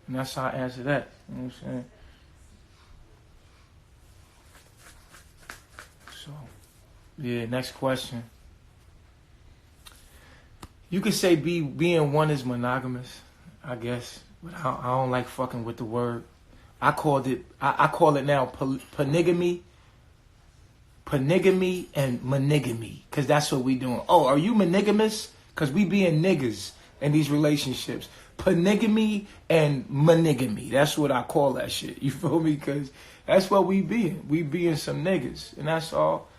And that's how I answer that. You know what I'm saying? So, yeah, next question. You could say being one is monogamous, I guess. But I don't like fucking with the word. I call it now polygamy and monogamy, because that's what we doing. Oh, are you monogamous? Because we being niggas in these relationships. Polygamy and monogamy. That's what I call that shit. You feel me? Because that's what we being. We being some niggas, and that's all.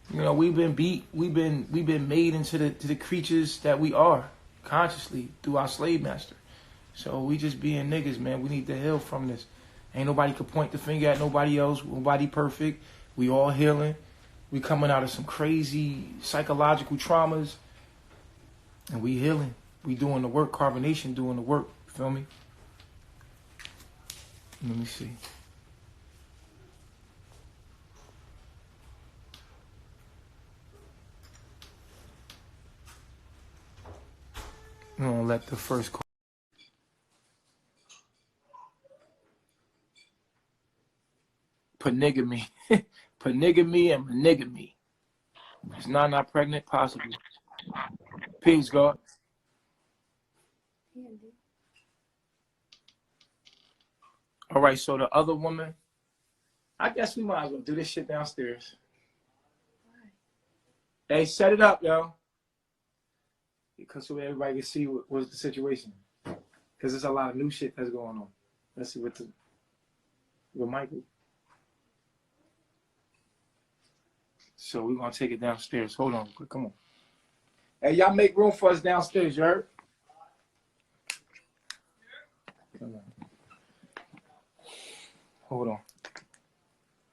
You know, we've been beat. We've been made into the creatures that we are consciously through our slave master. So we just being niggas, man. We need to heal from this. Ain't nobody could point the finger at nobody else. Nobody perfect. We all healing. We coming out of some crazy psychological traumas, and we healing. We doing the work. Carbonation doing the work. You feel me? Let me see. I'm gonna let the first call. Polygamy. Polygamy and monogamy. Is not pregnant? Possibly. Peace, God. All right, so the other woman, I guess we might as well do this shit downstairs. Hey, set it up, yo. Because so everybody can see what's the situation. Because there's a lot of new shit that's going on. Let's see with Michael. So we're going to take it downstairs. Hold on. Come on. Hey, y'all make room for us downstairs, you heard? Come on. Hold on.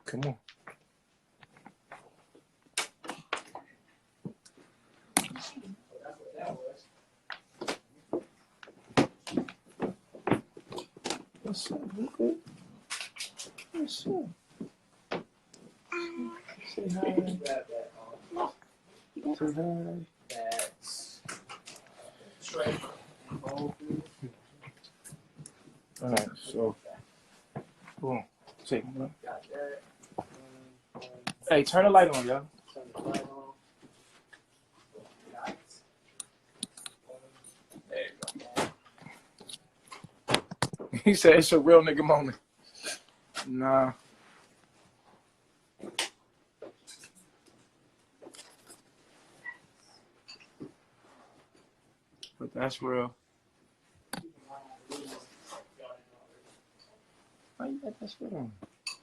Come on. What's up? You good? What's up? Say hi. Say hi. That's straight. All right, so boom. Take it. Hey, turn the light on, y'all. Turn the light on. There you go. He said it's a real nigga moment. Nah. But that's real. Why you got that shit on?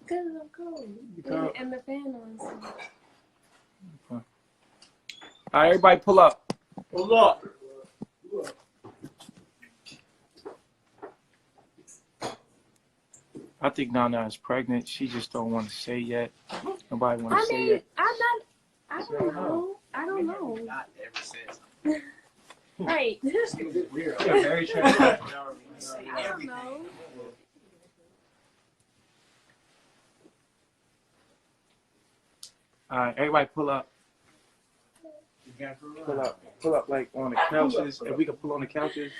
Because I'm cold. And the fan on. So. Okay. All right, everybody pull up. Pull up. I think Nana is pregnant. She just don't want to say yet. Nobody want to say yet. I don't know. I don't know. Not ever says. Right. We're very transparent. I don't know. All right, everybody pull up. Pull up like on the couches. If we can pull on the couches.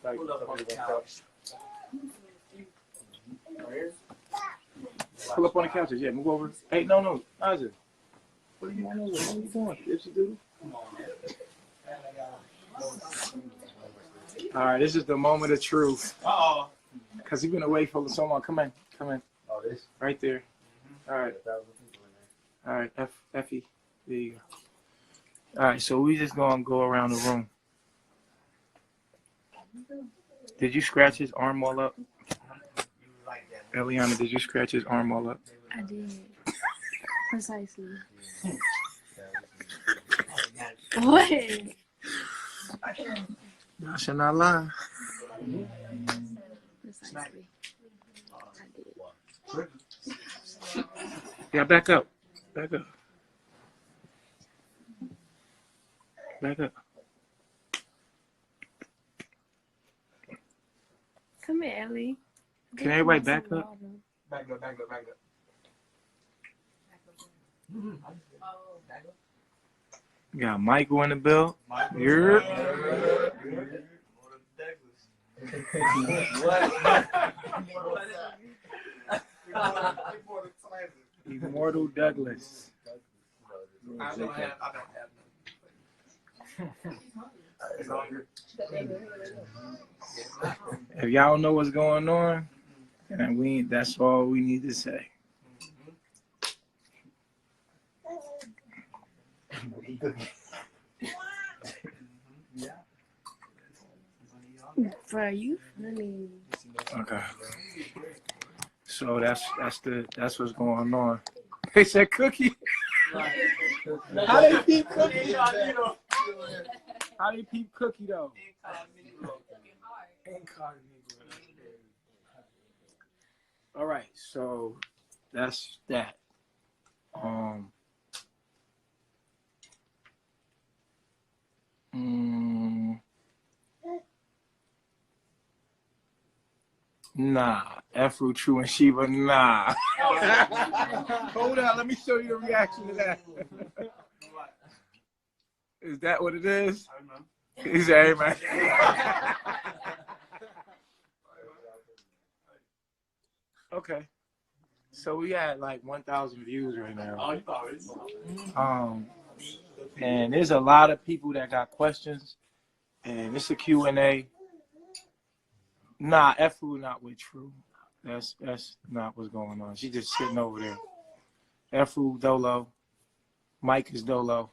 Like, pull up on the couch. Pull up on the couches. Yeah, move over. Hey, no, Isaac. What are you doing? What are you doing? Dipsy doodle? All right, this is the moment of truth. Uh-oh. Because you've been away for so long. Come in. Oh, this? Right there. All right. All right, Effie. There you go. All right, so we just gonna go around the room. Did you scratch his arm all up? Eliana, did you scratch his arm all up? I did. Precisely. What? I should not lie. Precisely. I did. Yeah, back up. Back up. Come here, Ellie. Can everybody back up? Back up. Got Michael in the bill. You're. Immortal Douglas. I don't have If y'all don't know what's going on, and that's all we need to say. For you, funny. Okay. So that's what's going on. They said Cookie. How they peep Cookie? How they peep Cookie though? All right, so that's that. Nah, Afro True and Shiva, nah. Hold on, let me show you a reaction to that. Is that what it is? He said, hey, man. Okay. So we had like 1,000 views right now. And there's a lot of people that got questions. And it's a Q&A. Nah, Efru not with True. That's not what's going on. She just sitting over there. Efru Dolo. Mike is Dolo.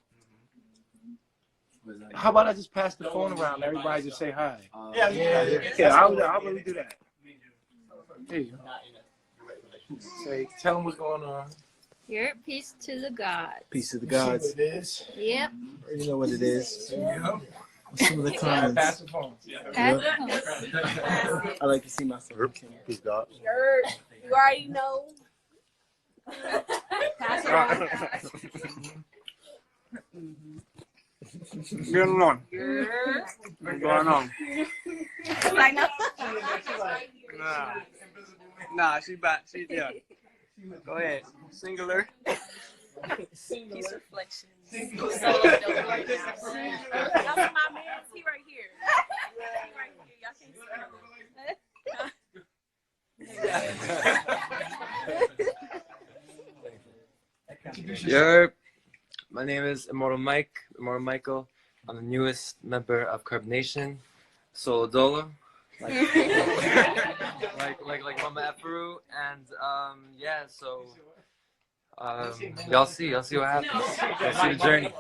How about I just pass the phone around and everybody just say hi? Yeah, I'll really do that. There you go. Say, tell them what's going on. Here, peace to the gods. Peace to the gods. Yep. You know what it is. Yeah. Some of the comments. Pass the phone. I like to see myself. Peace, God. You already know. Pass it on. What's going on? What's going on? Nah, she back. She yeah. Go ahead. Singular. Peace reflection. Solo dope right now. That's my man. He right here. He right here. Y'all can't see him. Yo, my name is Immortal Michael. I'm the newest member of Carbonation, Solo Dolo, like Mama Afro, and yeah. So y'all see what happens. Y'all see the journey.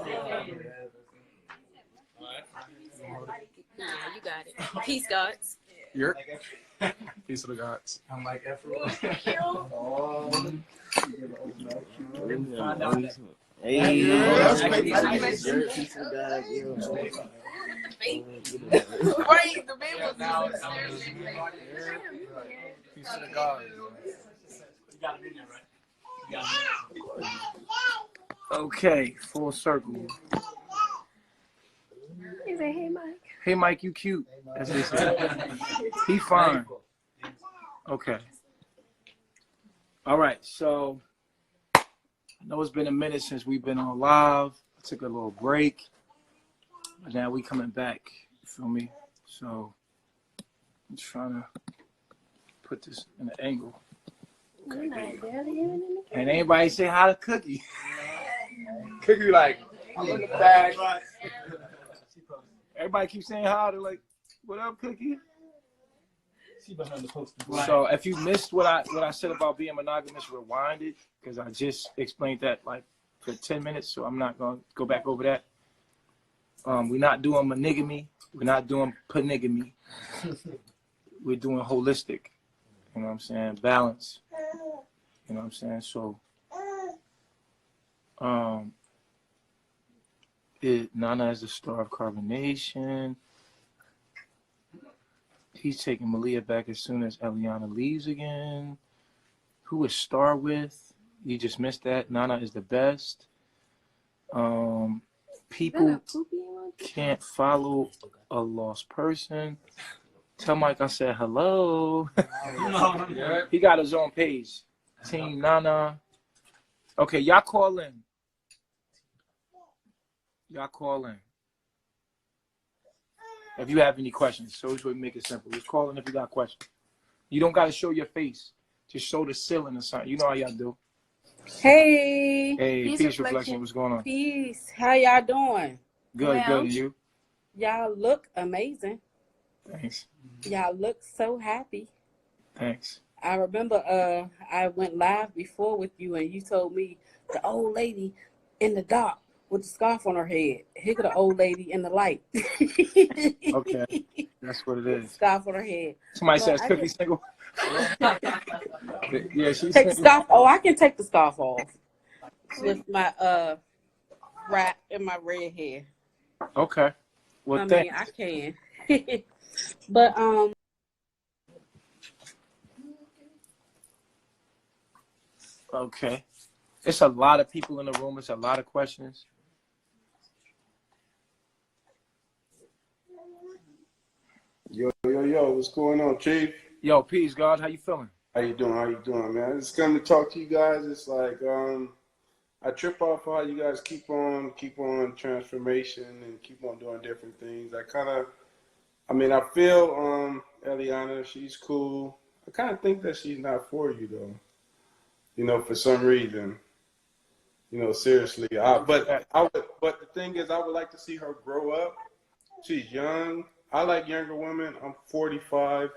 Nah, you got it. Peace, gods. Yerk. Peace to the gods. I'm like Efru. Hey, that's great. peace to the gods. Right, the baby was Peace to the gods. Okay, full circle. He said, hey, Mike. Hey, Mike, you cute. That's what he said. He fine. Okay. All right, so I know it's been a minute since we've been on live. I took a little break, but now we coming back. You feel me? So I'm trying to put this in an angle. You're not barely even in the And anybody say hi to Cookie? Cookie like, I'm in the bag. Everybody keeps saying hi. They're like, what up, Cookie? So if you missed what I said about being monogamous, rewind it, because I just explained that like for 10 minutes, so I'm not going to go back over that. We're not doing monogamy. We're not doing polygamy. We're doing holistic. You know what I'm saying? Balance. You know what I'm saying? So, Nana is the star of Carbonation. He's taking Malia back as soon as Eliana leaves again. Who is Star with? You just missed that. Nana is the best. People can't follow a lost person. Tell Mike I said hello. He got his own page. Team Nana. Okay, y'all call in. Y'all call in. If you have any questions, so we make it simple. Just call in if you got questions. You don't got to show your face. Just show the ceiling or something. You know how y'all do. Hey, Hey, Peace peace reflection. reflection. What's going on? peace. How y'all doing? Good, Well. good. And you? Y'all look amazing. Thanks. Y'all look so happy. Thanks. I remember I went live before with you and you told me the old lady in the dark with the scarf on her head. Here go the old lady in the light. Okay. That's what it is. Scarf on her head. Somebody No, says I Cookie just- single. Yeah, she's Take the single. scarf. Oh, I can take the scarf off with my wrap in my red hair. Okay. Well, I thanks. mean, I can. But Okay. It's a lot of people in the room. It's a lot of questions. Yo, what's going on, Chief? Yo, peace, God. How you feeling? How you doing, man? I just come to talk to you guys. It's like, I trip off how you guys keep on transformation and keep on doing different things. I feel, Eliana, she's cool. I kind of think that she's not for you, though. You know, for some reason. You know, seriously. But the thing is, I would like to see her grow up. She's young. I like younger women. I'm 45,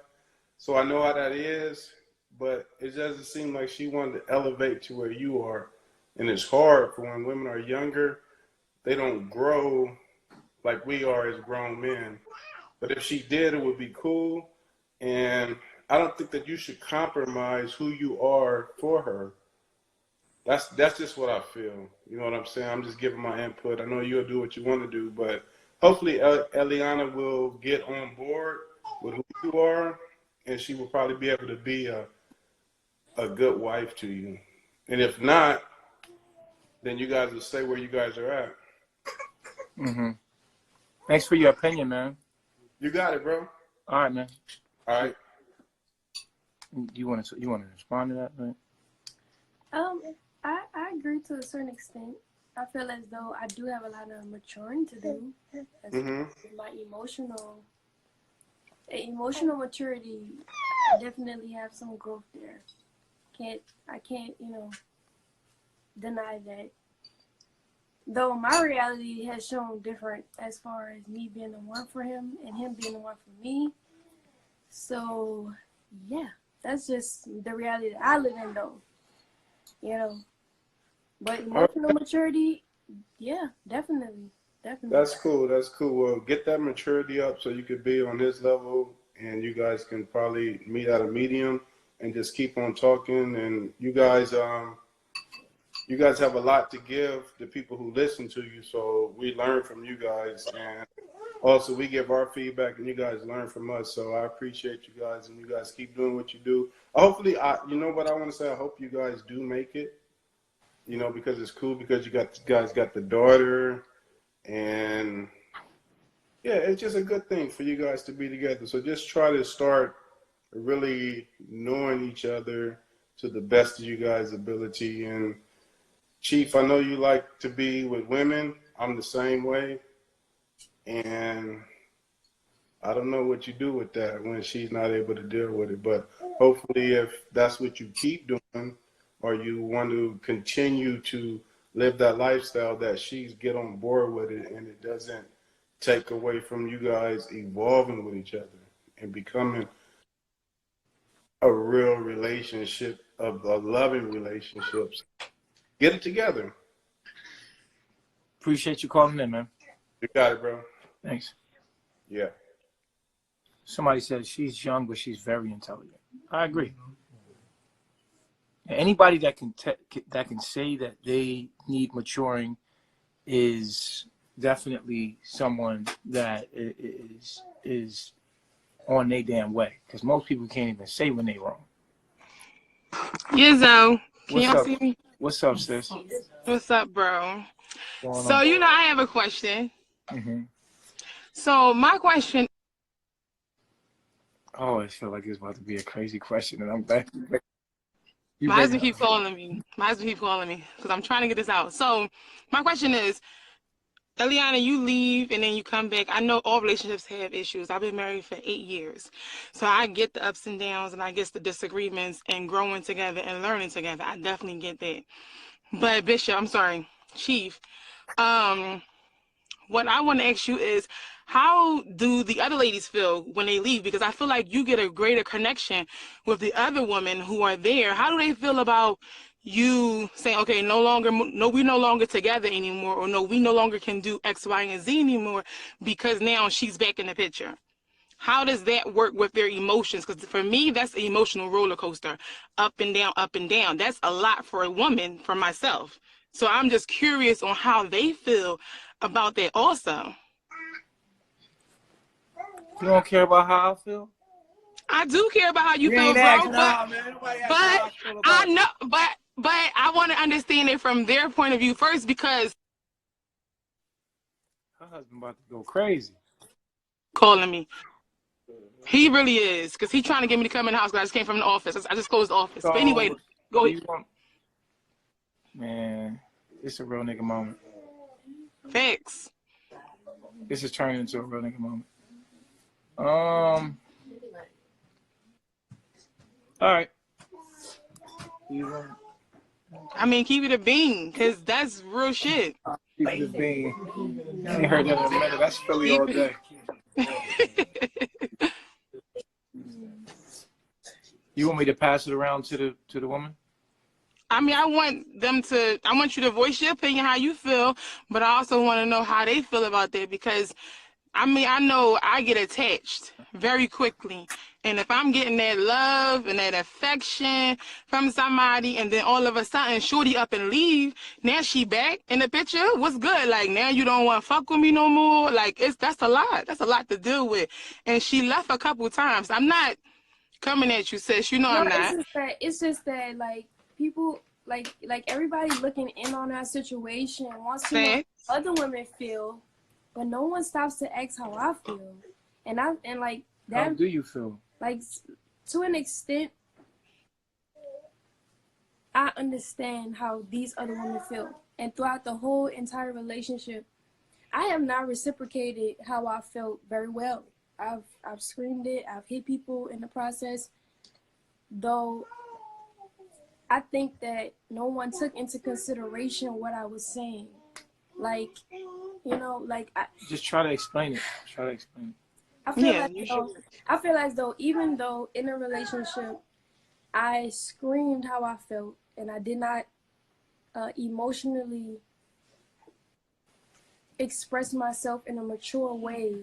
so I know how that is. But it doesn't seem like she wanted to elevate to where you are. And it's hard for when women are younger. They don't grow like we are as grown men. But if she did, it would be cool. And I don't think that you should compromise who you are for her. That's just what I feel. You know what I'm saying? I'm just giving my input. I know you'll do what you want to do, but hopefully Eliana will get on board with who you are, and she will probably be able to be a good wife to you. And if not, then you guys will stay where you guys are at. Mm-hmm. Thanks for your opinion, man. You got it, bro. All right, man. All right. You want to respond to that, right? I agree to a certain extent. I feel as though I do have a lot of maturing to do. My emotional maturity, I definitely have some growth there. I can't, deny that. Though my reality has shown different as far as me being the one for him and him being the one for me. So, yeah, that's just the reality that I live in, though. But emotional maturity, yeah, definitely. That's cool. Well, get that maturity up so you could be on this level, and you guys can probably meet at a medium and just keep on talking. And you guys have a lot to give the people who listen to you, so we learn from you guys, and also we give our feedback, and you guys learn from us. So I appreciate you guys, and you guys keep doing what you do. Hopefully, you know what I want to say? I hope you guys do make it, because it's cool, because you guys got the daughter, and yeah, it's just a good thing for you guys to be together. So just try to start really knowing each other to the best of you guys' ability. And Chief, I know you like to be with women. I'm the same way. And I don't know what you do with that when she's not able to deal with it. But hopefully, if that's what you keep doing, or you want to continue to live that lifestyle, that she's get on board with it, and it doesn't take away from you guys evolving with each other and becoming a real relationship, of a loving relationships. Get it together. Appreciate you calling in, man. You got it, bro. Thanks. Yeah. Somebody says she's young, but she's very intelligent. I agree. Anybody that can say that they need maturing is definitely someone that is on their damn way. Because most people can't even say when they wrong. Yizzo, can y'all up? see me? What's up, sis? What's up, bro? What's So, going on? I have a question. Mm-hmm. So, my question. I always feel like it's about to be a crazy question, and I'm glad you My husband keep calling me. Because I'm trying to get this out. So, my question is, Eliana, you leave and then you come back. I know all relationships have issues. I've been married for 8 years. So I get the ups and downs and I get the disagreements and growing together and learning together. I definitely get that. But Chief, what I want to ask you is, how do the other ladies feel when they leave? Because I feel like you get a greater connection with the other women who are there. How do they feel about you saying, okay, we're no longer together anymore, or no, we no longer can do X, Y, and Z anymore because now she's back in the picture? How does that work with their emotions? Because for me, that's an emotional roller coaster, up and down, up and down. That's a lot for a woman, for myself. So I'm just curious on how they feel about that also. You don't care about how I feel? I do care about how you feel, ain't bro. asking But out, man. Nobody asking how I feel about I it. know, but I want to understand it from their point of view first, because Her husband about to go crazy. calling me. He really is, because he's trying to get me to come in the house, because I just came from the office. I just closed the office. But anyway, go ahead. Man, it's a real nigga moment. Facts. This is turning into a real nigga moment. All right. I mean, keep it a bean, because that's real shit. Keep it a bean. I ain't heard that in a minute. That's Philly all day. You want me to pass it around to the woman? I mean, I want you to voice your opinion, how you feel, but I also want to know how they feel about that, because I mean, I know I get attached very quickly. And if I'm getting that love and that affection from somebody, and then all of a sudden shorty up and leave, now she back in the picture, what's good? Like, now you don't want to fuck with me no more? Like, that's a lot. That's a lot to deal with. And she left a couple times. I'm not coming at you, sis. You know I'm not. It's just that like people like everybody looking in on our situation wants to know how other women feel, but no one stops to ask how I feel. And like that. How do you feel? Like, to an extent, I understand how these other women feel. And throughout the whole entire relationship, I have not reciprocated how I felt very well. I've screamed it. I've hit people in the process. Though I think that no one took into consideration what I was saying. Like, you know, like just try to explain it. I feel as though even though in a relationship I screamed how I felt and I did not emotionally express myself in a mature way,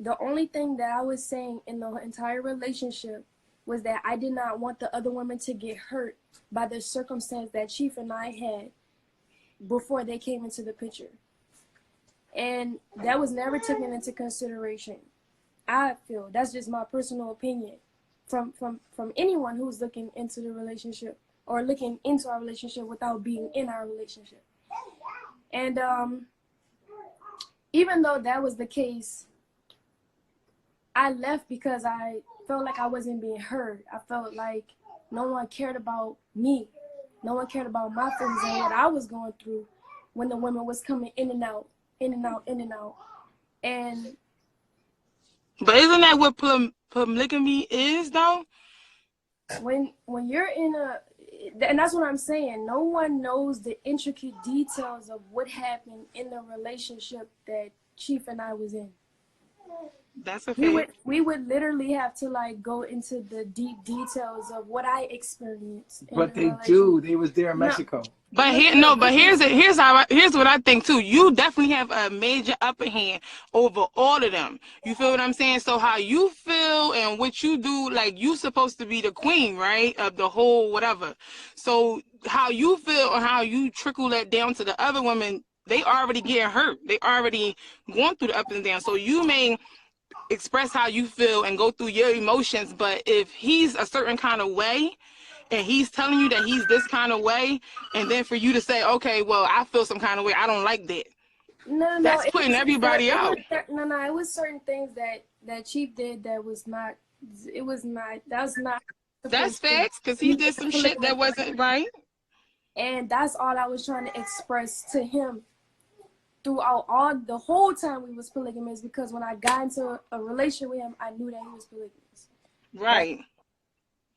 the only thing that I was saying in the entire relationship was that I did not want the other women to get hurt by the circumstance that Chief and I had before they came into the picture. And that was never taken into consideration. I feel that's just my personal opinion from anyone who's looking into the relationship or looking into our relationship without being in our relationship. And even though that was the case, I left because I felt like I wasn't being heard. I felt like no one cared about me. No one cared about my feelings and what I was going through when the women was coming in and out. And but isn't that what polygamy is, though? When you're in and that's what I'm saying, no one knows the intricate details of what happened in the relationship that Chief and I was in. That's a fact. We would literally have to like go into the deep details of what I experienced. But they do. They was there in Mexico. But here's what I think too. You definitely have a major upper hand over all of them. You feel what I'm saying? So how you feel and what you do, like you supposed to be the queen, right? Of the whole whatever. So how you feel or how you trickle that down to the other women, they already getting hurt. They already going through the up and down. So you may express how you feel and go through your emotions, but if he's a certain kind of way and he's telling you that he's this kind of way, and then for you to say, okay, well, I feel some kind of way, I don't like that. No, that's putting everybody out. No, it was certain things that Chief did that was not. It was not. That's not. That's facts, because he did some shit that wasn't right. And that's all I was trying to express to him. throughout the whole time we was polygamous, because when I got into a relationship with him, I knew that he was polygamous. Right.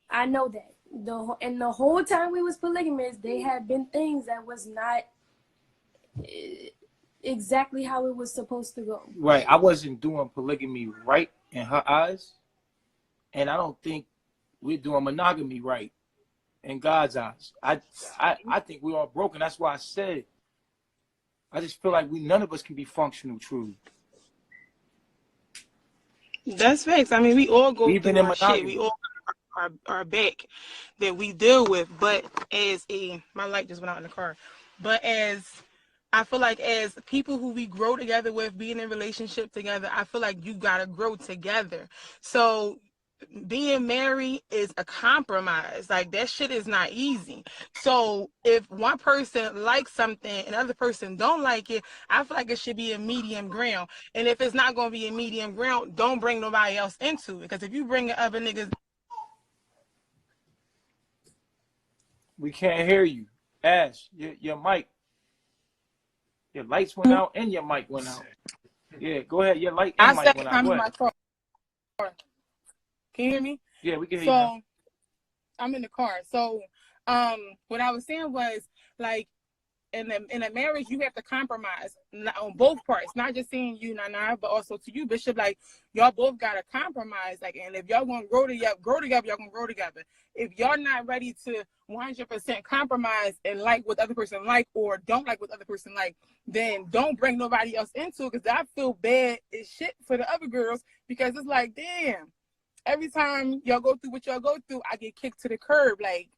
I know that. The whole time we was polygamous, they had been things that was not exactly how it was supposed to go. Right. I wasn't doing polygamy right in her eyes. And I don't think we're doing monogamy right in God's eyes. I think we're all broken. That's why I said, I just feel like none of us can be functional truly. That's facts. I mean, we all go Even through in our shit. monogamy. We all our back that we deal with. But my light just went out in the car. But I feel like as people who we grow together with, being in a relationship together, I feel like you gotta grow together. So being married is a compromise. Like, that shit is not easy. So if one person likes something and the other person don't like it, I feel like it should be a medium ground. And if it's not going to be a medium ground, don't bring nobody else into it. Because if you bring other niggas... We can't hear you. Ash, your mic. Your lights went out and your mic went out. Yeah, go ahead. Your light and mic went out. I'm Go in my ahead. car. Can you hear me? Yeah, we can hear you now. So I'm in the car. So what I was saying was, like, in a marriage, you have to compromise on both parts, not just saying you, Nana, but also to you, Bishop. Like, y'all both gotta compromise. Like, and if y'all gonna grow together, y'all gonna grow together. If y'all not ready to 100% compromise and like what the other person like, or don't like what the other person like, then don't bring nobody else into it. Because I feel bad as shit for the other girls, because it's like, damn, every time y'all go through what y'all go through, I get kicked to the curb. Like,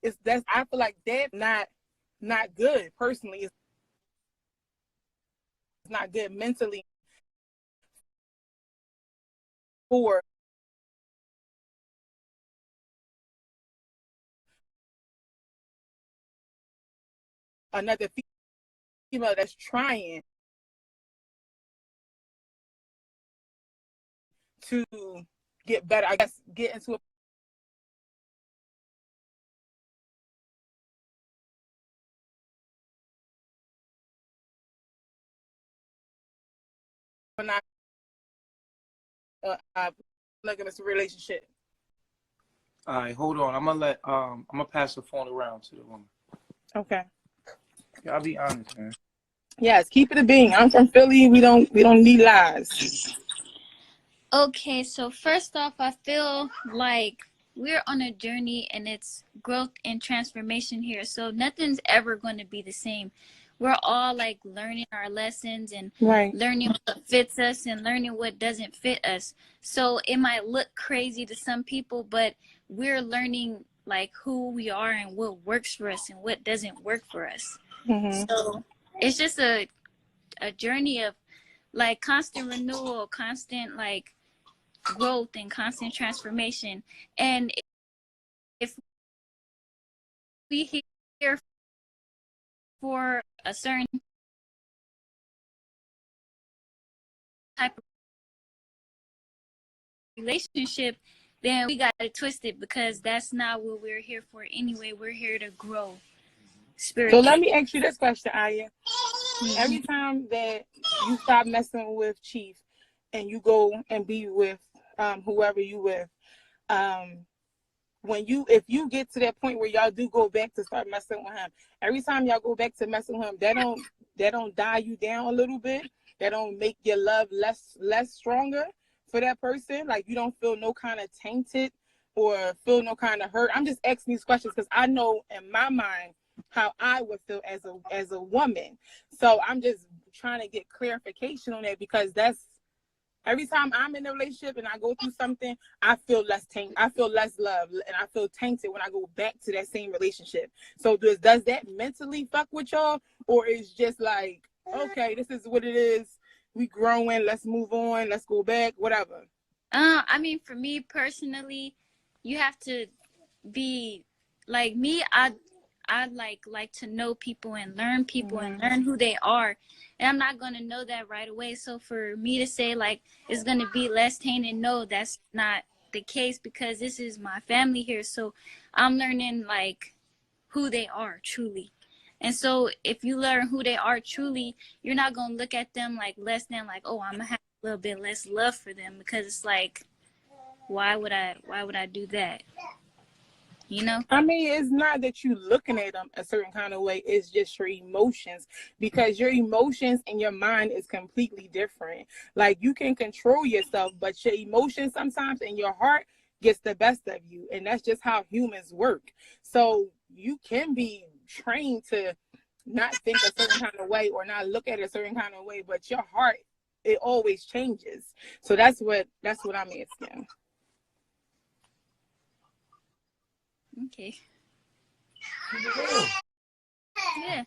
I feel like that's not good. Personally, it's not good mentally for another female that's trying to get better. I guess get into a monogamous relationship. All right, hold on. I'm gonna pass the phone around to the woman. Okay. Yeah, I'll be honest, man. Yes, keep it a being. I'm from Philly. We don't need lies. Okay, so first off, I feel like we're on a journey and it's growth and transformation here. So nothing's ever going to be the same. We're all like learning our lessons and Right. learning what fits us and learning what doesn't fit us. So it might look crazy to some people, but we're learning like who we are and what works for us and what doesn't work for us. Mm-hmm. So it's just a journey of like constant renewal, constant like growth and constant transformation. And if we here for a certain type of relationship, then we got to twist it, because that's not what we're here for anyway. We're here to grow spiritually. So let me ask you this question, Aya. Every time that you stop messing with Chief and you go and be with whoever you with, if you get to that point where y'all do go back to start messing with him, every time y'all go back to messing with him, that don't die you down a little bit? That don't make your love less stronger for that person? Like, you don't feel no kind of tainted or feel no kind of hurt? I'm just asking these questions because I know in my mind how I would feel as a woman. So I'm just trying to get clarification on that, because that's every time I'm in a relationship and I go through something, I feel less love, and I feel tainted when I go back to that same relationship. So does that mentally fuck with y'all, or is just like, okay, this is what it is, we growing, let's move on, let's go back, whatever? I mean, for me personally, you have to be like me. I like to know people and learn people and learn who they are. And I'm not going to know that right away. So for me to say like it's going to be less tainted, no, that's not the case, because this is my family here. So I'm learning like who they are truly. And so if you learn who they are truly, you're not going to look at them like less than like, oh, I'm going to have a little bit less love for them, because it's like, why would I do that? You know? I mean, it's not that you looking at them a certain kind of way. It's just your emotions, because your emotions and your mind is completely different. Like, you can control yourself, but your emotions sometimes and your heart gets the best of you. And that's just how humans work. So you can be trained to not think a certain kind of way or not look at it a certain kind of way, but your heart, it always changes. So that's what I'm asking. Okay. Yeah.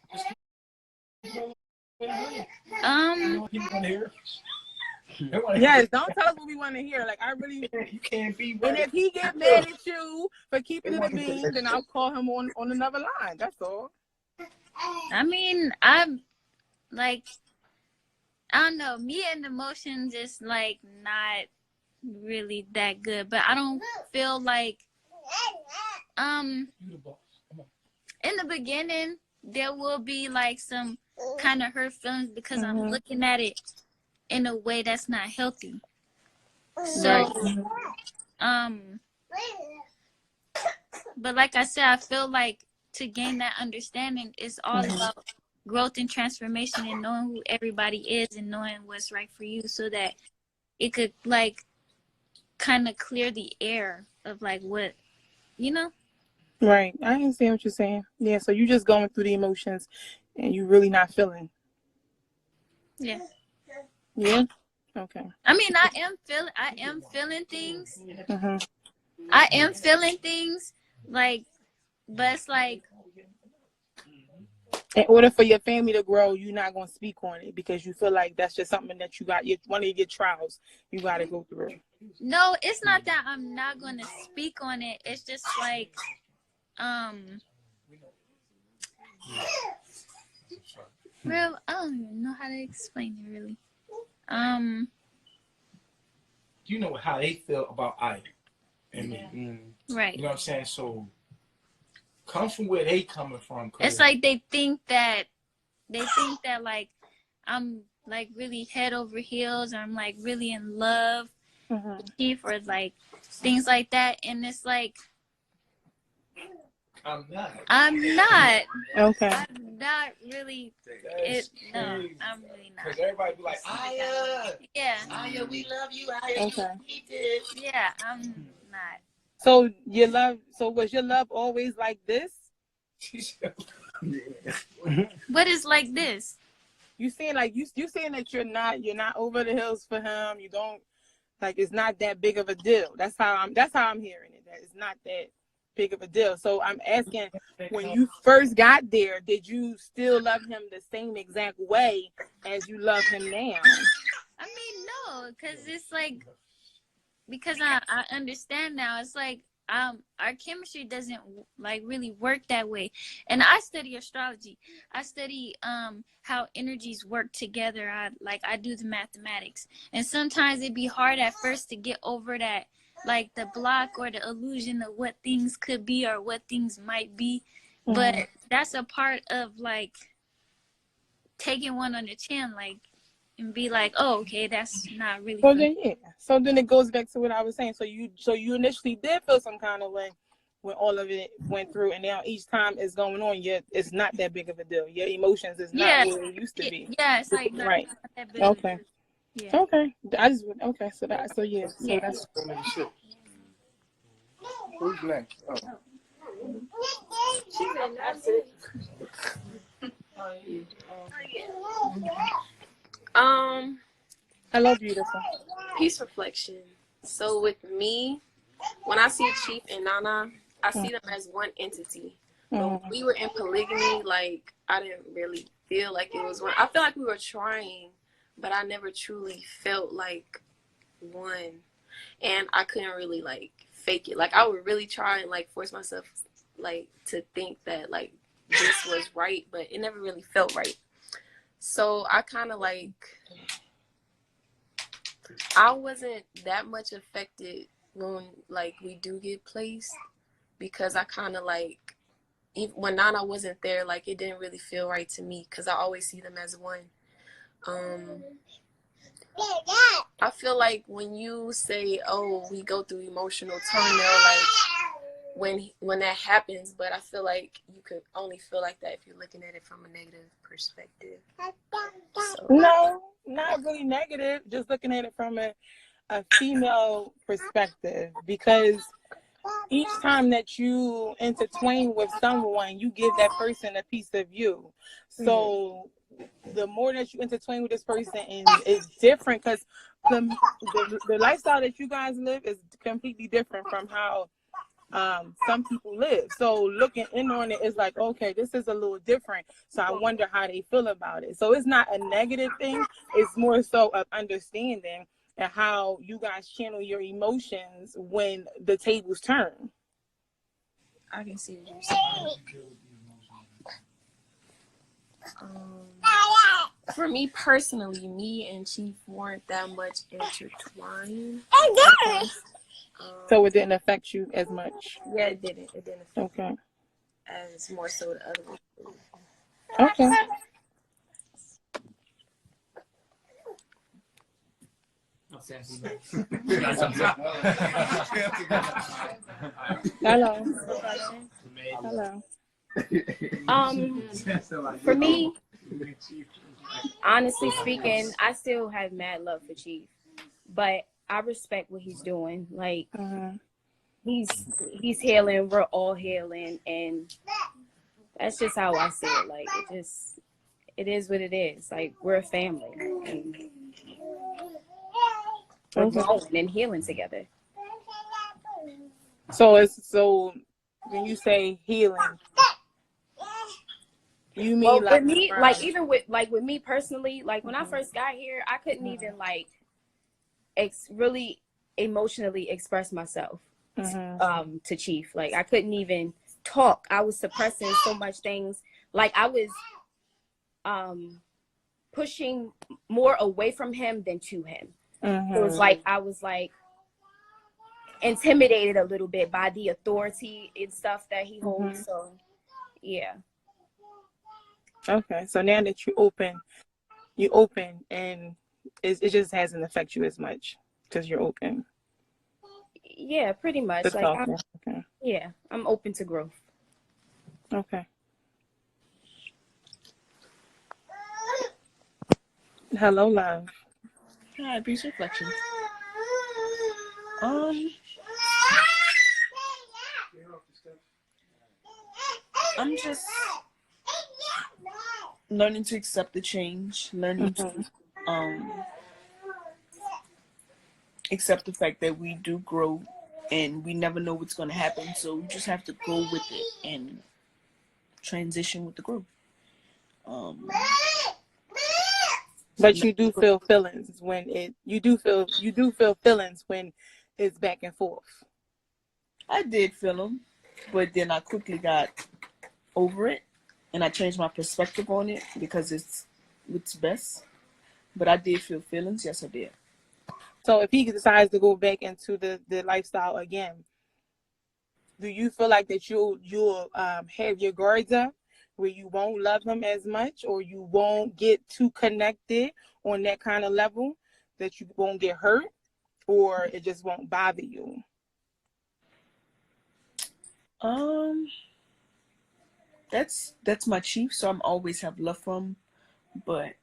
Yes, don't tell us what we want to hear. Like, I really, You can't be and if he get mad at you for keeping it a bean, then I'll call him on another line. That's all. I mean, I'm like, I don't know, me and emotions is like not really that good, but I don't feel like in the beginning there will be like some kind of hurt feelings, because I'm looking at it in a way that's not healthy. So but like I said, I feel like to gain that understanding is all about growth and transformation, and knowing who everybody is and knowing what's right for you, so that it could like kind of clear the air of like what, you know? Right. I understand what you're saying. Yeah, so you just going through the emotions and you really not feeling. Yeah. Yeah? Okay. I mean, I am feeling things. I am feeling things, like, but it's like, in order for your family to grow, you're not going to speak on it because you feel like that's just something that you got, one of your trials you got to go through. no, it's not that I'm not going to speak on it. It's just like, real, I don't even know how to explain it really. You know how they feel about I and me. Right. You know what I'm saying? So come from where they coming from. It's like they think that like I'm like really head over heels, or I'm like really in love with Chief, or like things like that, and it's like I'm not. Okay. I'm not really. No, I'm really not. Because everybody be like, Aya. Yeah. Aya, we love you. Aya, Okay. Yeah, I'm not. So was your love always like this? What is like this? You saying like you saying that you're not over the hills for him. You don't, like, it's not that big of a deal. That's how I'm hearing it. That it's not that big of a deal. So I'm asking, when you first got there, did you still love him the same exact way as you love him now? I mean, no, because it's like, because I understand now. It's like our chemistry doesn't like really work that way. And I study astrology. I study how energies work together. I do the mathematics. And sometimes it'd be hard at first to get over that, like the block or the illusion of what things could be or what things might be. But that's a part of like taking one on the chin, like, and be like, oh, okay, that's not really. So then it goes back to what I was saying. So you initially did feel some kind of way when all of it went through, and now each time it's going on, yet it's not that big of a deal. Your emotions is not what it used to be. Yeah, it's like not, right. Not that big of a Okay. deal. Yeah. Okay. So yeah. So that's. Who's next? Hello, beautiful. Peace reflection. So with me, when I see Chief and Nana, I see them as one entity. But when we were in polygamy, like, I didn't really feel like it was one. I feel like we were trying, but I never truly felt like one. And I couldn't really like fake it. Like, I would really try and like force myself like to think that like this was right, but it never really felt right. So I kind of like, I wasn't that much affected when like we do get placed, because I kind of like even when Nana wasn't there, like it didn't really feel right to me because I always see them as one. I feel like when you say, "Oh, we go through emotional turmoil," like when that happens, but I feel like you could only feel like that if you're looking at it from a negative perspective. So, No, not really negative. Just looking at it from a female perspective, because each time that you intertwine with someone, you give that person a piece of you. So the more that you intertwine with this person, and it's different because the lifestyle that you guys live is completely different from how some people live. So looking in on it is like, okay, this is a little different. So I wonder how they feel about it. So it's not a negative thing. It's more so of understanding and how you guys channel your emotions when the tables turn. I can see what you're saying. For me personally, me and Chief weren't that much intertwined. So it didn't affect you as much. Yeah, it didn't. It didn't affect Okay. as more so the other people. Okay. Hello. Hello. For me, honestly speaking, I still have mad love for Chief, but I respect what he's doing. Like he's healing, we're all healing, and that's just how I see it. Like it is what it is. Like we're a family, and we're growing and healing together. So when you say healing, you mean well, like with me, like even with me personally, like when I first got here, I couldn't even like really emotionally express myself to Chief. Like I couldn't even talk. I was suppressing so much things. Like I was pushing more away from him than to him. It was like I was like intimidated a little bit by the authority and stuff that he holds. So yeah. Okay, so now that you open and it just hasn't affected you as much because you're open. Yeah, pretty much. That's like okay. Yeah, I'm open to growth. Okay. Hello, love. Hi, peace reflection. I'm just learning to accept the change, learning to accept the fact that we do grow and we never know what's going to happen. So we just have to go with it and transition with the growth. But you do feel feelings when you do feel feelings when it's back and forth. I did feel them, but then I quickly got over it and I changed my perspective on it because it's best. But I did feel feelings. Yes, I did. So if he decides to go back into the lifestyle again, do you feel like that you'll have your guards up where you won't love him as much, or you won't get too connected on that kind of level that you won't get hurt, or it just won't bother you? That's my Chief, so I'm always have love for him, but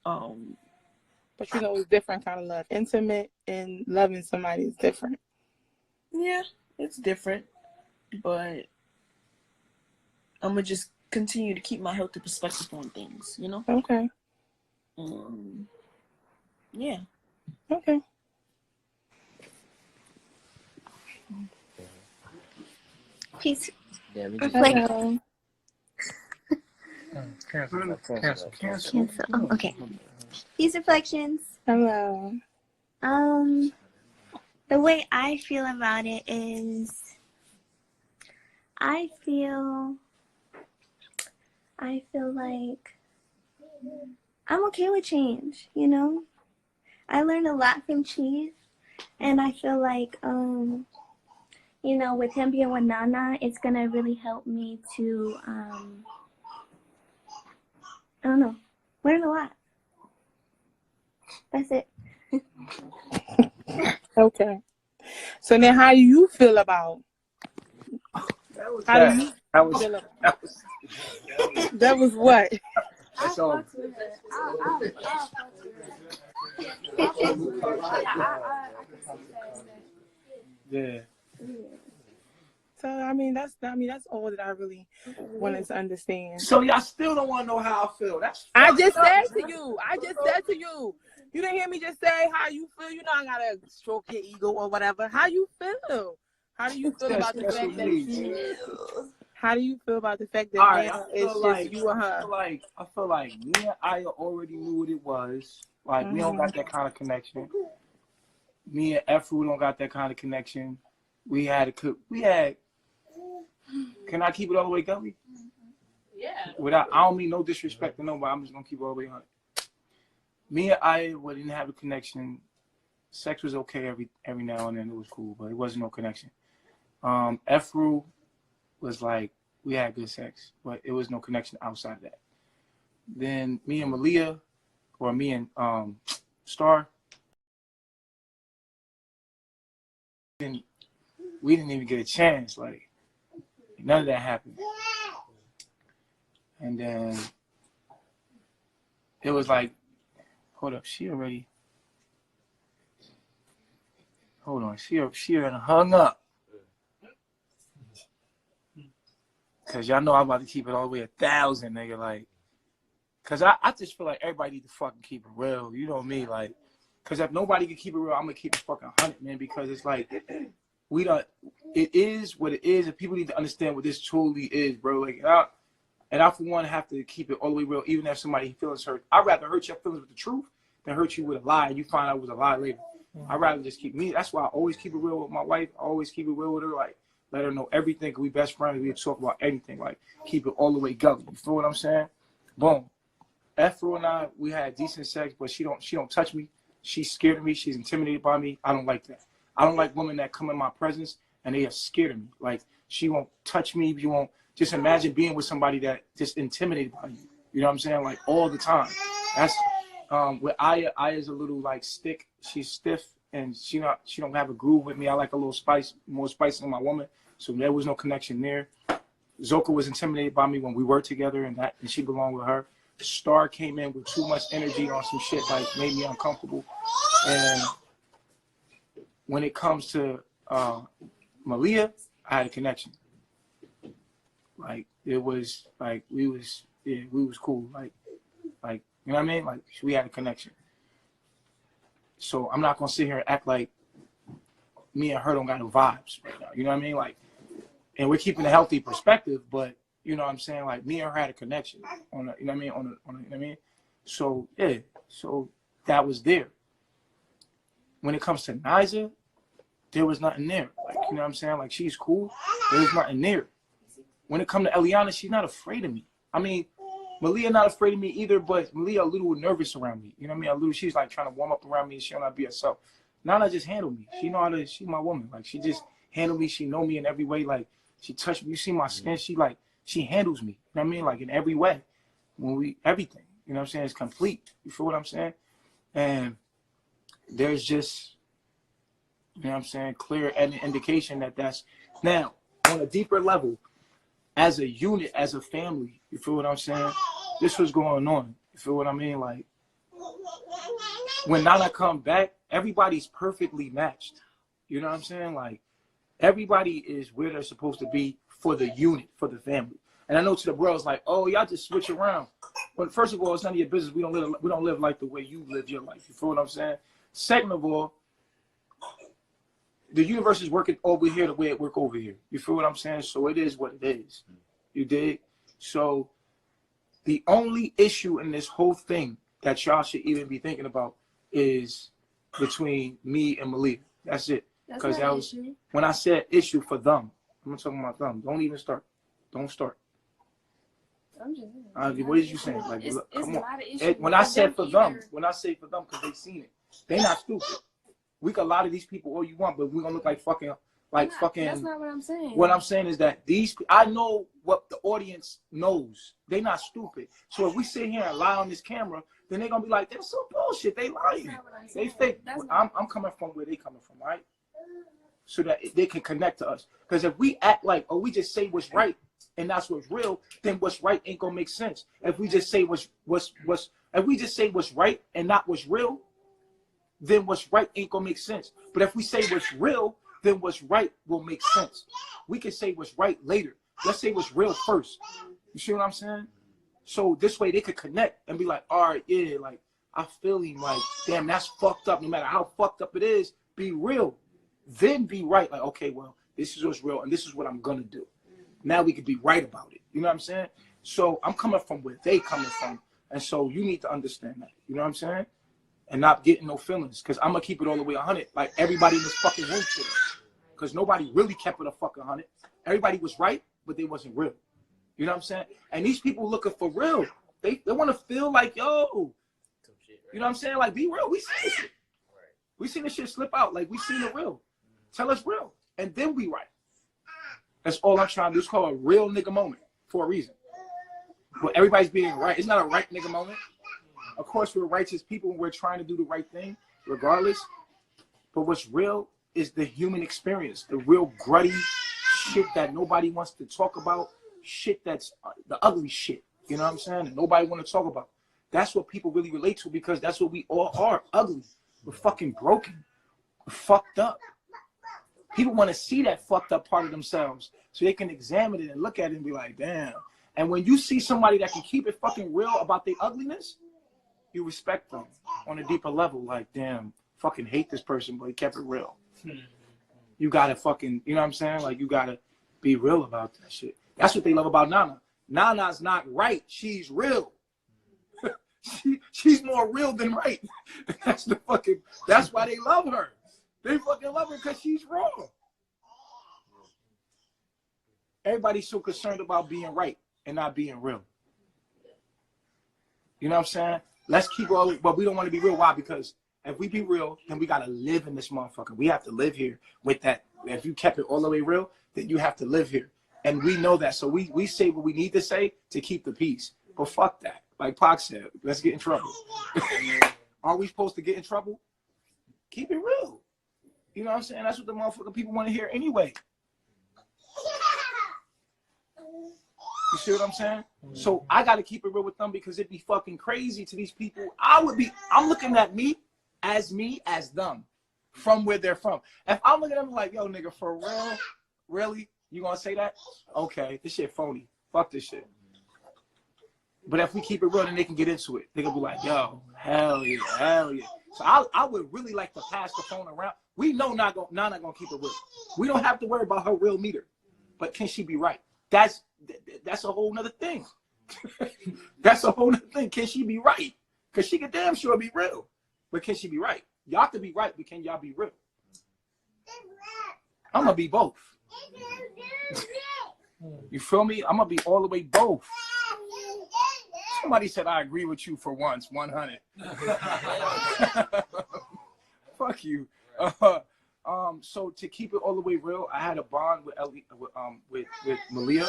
you know, it's different kind of love. Intimate and loving somebody is different. Yeah, it's different, but I'm gonna just continue to keep my healthy perspective on things, you know? Okay. Yeah. Okay. Peace. Yeah, we Cancel. Oh, okay. Peace reflections. Hello. The way I feel about it is I feel like I'm okay with change, you know? I learned a lot from Chief, and I feel like you know, with him being with Nana, it's gonna really help me to, I don't know, learn a lot. That's it. Okay. So then, how do you feel about? How do you feel about? That was what? That's all. Yeah. So I mean, that's all that I really wanted to understand. So y'all still don't want to know how I feel. I just said to you. You didn't hear me just say how you feel. You know, I gotta stroke your ego or whatever. How you feel? How do you feel about the fact that How do you feel about the fact that now it's just you and her? I feel like me and Aya already knew what it was. Like we don't got that kind of connection. Me and Efru don't got that kind of connection. We had. Can I keep it all the way, Gully? Yeah. I don't mean no disrespect to nobody. I'm just gonna keep it all the way 100. Me and Aya didn't have a connection. Sex was okay every now and then. It was cool, but it wasn't no connection. Efru was like, we had good sex, but it was no connection outside of that. Then me and Malia, or me and Star, we didn't even get a chance. Like, none of that happened. And then it was like, hold up, she already hung up. Cause y'all know I'm about to keep it all the way 1,000, nigga. Like, cause I just feel like everybody need to fucking keep it real. You know me, like, cause if nobody can keep it real, I'm gonna keep it fucking 100, man. Because it's like, it is what it is, and people need to understand what this truly is, bro. Like, and I for one have to keep it all the way real, even if somebody feels hurt. I'd rather hurt your feelings with the truth than hurt you with a lie, and you find out it was a lie later. I'd rather just keep me. That's why I always keep it real with my wife. I always keep it real with her, like. Let her know everything. We best friends. We talk about anything. Like, keep it all the way gully. You feel what I'm saying? Boom. Efru and I, we had decent sex, but she don't touch me. She's scared of me. She's intimidated by me. I don't like that. I don't like women that come in my presence and they are scared of me. Like, she won't touch me. You won't. Just imagine being with somebody that just intimidated by you. You know what I'm saying? Like, all the time. That's with Aya. Aya's a little like stick. She's stiff and she don't have a groove with me. I like a little spice, more spice in my woman. So there was no connection there. Zoka was intimidated by me when we were together, and she belonged with her. Star came in with too much energy on some shit, like made me uncomfortable. And when it comes to Malia, I had a connection. Like it was like we was cool. Like you know what I mean? Like we had a connection. So I'm not gonna sit here and act like me and her don't got no vibes right now. You know what I mean? Like. And we're keeping a healthy perspective, but you know what I'm saying? Like me and her had a connection on a, you know what I mean? You know what I mean? So yeah, so that was there. When it comes to Niza, there was nothing there. Like, you know what I'm saying? Like she's cool. There was nothing there. When it comes to Eliana, she's not afraid of me. I mean, Malia not afraid of me either, but Malia a little nervous around me. You know what I mean? She's like trying to warm up around me and she'll not be herself. Nana just handle me. She know how to, she my woman. Like she just handle me. She know me in every way. Like, she touched me. You see my skin. She handles me. You know what I mean? Like in every way. Everything. You know what I'm saying? It's complete. You feel what I'm saying? And there's just, you know what I'm saying, clear indication that's now on a deeper level, as a unit, as a family. You feel what I'm saying? This was going on. You feel what I mean? Like when Nana come back, everybody's perfectly matched. You know what I'm saying? Like. Everybody is where they're supposed to be for the unit, for the family. And I know to the bros like, oh, y'all just switch around. But first of all, it's none of your business. We don't live like the way you live your life. You feel what I'm saying? Second of all, the universe is working over here the way it work over here. You feel what I'm saying? So it is what it is. You dig? So the only issue in this whole thing that y'all should even be thinking about is between me and Malia. That's it. Because that was when I said issue for them. I'm not talking about them. Don't even start. Don't start. What did you say? Like, come on. When I said for them, because they seen it, they not stupid. We can lie to these people all you want, but we're gonna look like fucking Like fucking. That's not what I'm saying. What I'm saying is that I know what the audience knows. They not stupid. So if we sit here and lie on this camera, then they're gonna be like, that's some bullshit. They lying. They fake. I'm coming from where they coming from, right? So that they can connect to us. Because if we act like, or we just say what's right and that's what's real, then what's right ain't gonna make sense. If we just say if we just say what's right and not what's real, then what's right ain't gonna make sense. But if we say what's real, then what's right will make sense. We can say what's right later. Let's say what's real first. You see what I'm saying? So this way they could connect and be like, all right, yeah, like I feel him, like, damn, that's fucked up. No matter how fucked up it is, be real. Then be right. Like, okay, well, this is what's real and this is what I'm gonna do. Now we could be right about it. You know what I'm saying? So I'm coming from where they coming from. And so you need to understand that. You know what I'm saying? And not getting no feelings. Because I'm going to keep it all the way 100. Like everybody in this fucking room today. Because nobody really kept it a fucking 100. Everybody was right, but they wasn't real. You know what I'm saying? And these people looking for real. They want to feel like, yo. You know what I'm saying? Like, be real. We seen this shit. We seen this shit slip out. Like, we seen it real. Tell us real. And then we right. That's all I'm trying to do. It's called a real nigga moment for a reason. But everybody's being right. It's not a right nigga moment. Of course, we're righteous people and we're trying to do the right thing regardless. But what's real is the human experience, the real gruddy shit that nobody wants to talk about, shit that's the ugly shit, you know what I'm saying? And nobody want to talk about. That's what people really relate to because that's what we all are, ugly. We're fucking broken. We're fucked up. People want to see that fucked up part of themselves so they can examine it and look at it and be like, damn. And when you see somebody that can keep it fucking real about their ugliness, you respect them on a deeper level. Like, damn, fucking hate this person, but he kept it real. You gotta fucking, you know what I'm saying? Like, you gotta be real about that shit. That's what they love about Nana. Nana's not right. She's real. She's more real than right. That's why they love her. They fucking love her because she's raw. Everybody's so concerned about being right and not being real. You know what I'm saying? Let's keep all, but we don't want to be real. Why? Because if we be real, then we got to live in this motherfucker. We have to live here with that. If you kept it all the way real, then you have to live here. And we know that. So we say what we need to say to keep the peace. But fuck that. Like Pac said, let's get in trouble. Are we supposed to get in trouble? Keep it real. You know what I'm saying? That's what the motherfucking people want to hear anyway. You see what I'm saying? So I got to keep it real with them because it'd be fucking crazy to these people. I'm looking at me as them from where they're from. If I'm looking at them like, yo, nigga, for real? Really? You gonna say that? Okay, this shit phony. Fuck this shit. But if we keep it real, then they can get into it. They can be like, yo, hell yeah, hell yeah. So I would really like to pass the phone around. We know Nana gonna keep it real. We don't have to worry about her real meter. But can she be right? That's a whole nother thing. That's a whole nother thing. Can she be right? Because she can damn sure be real. But can she be right? Y'all can be right, but can y'all be real? I'm going to be both. You feel me? I'm going to be all the way both. Somebody said I agree with you for once, 100. Fuck you. So to keep it all the way real, I had a bond with Malia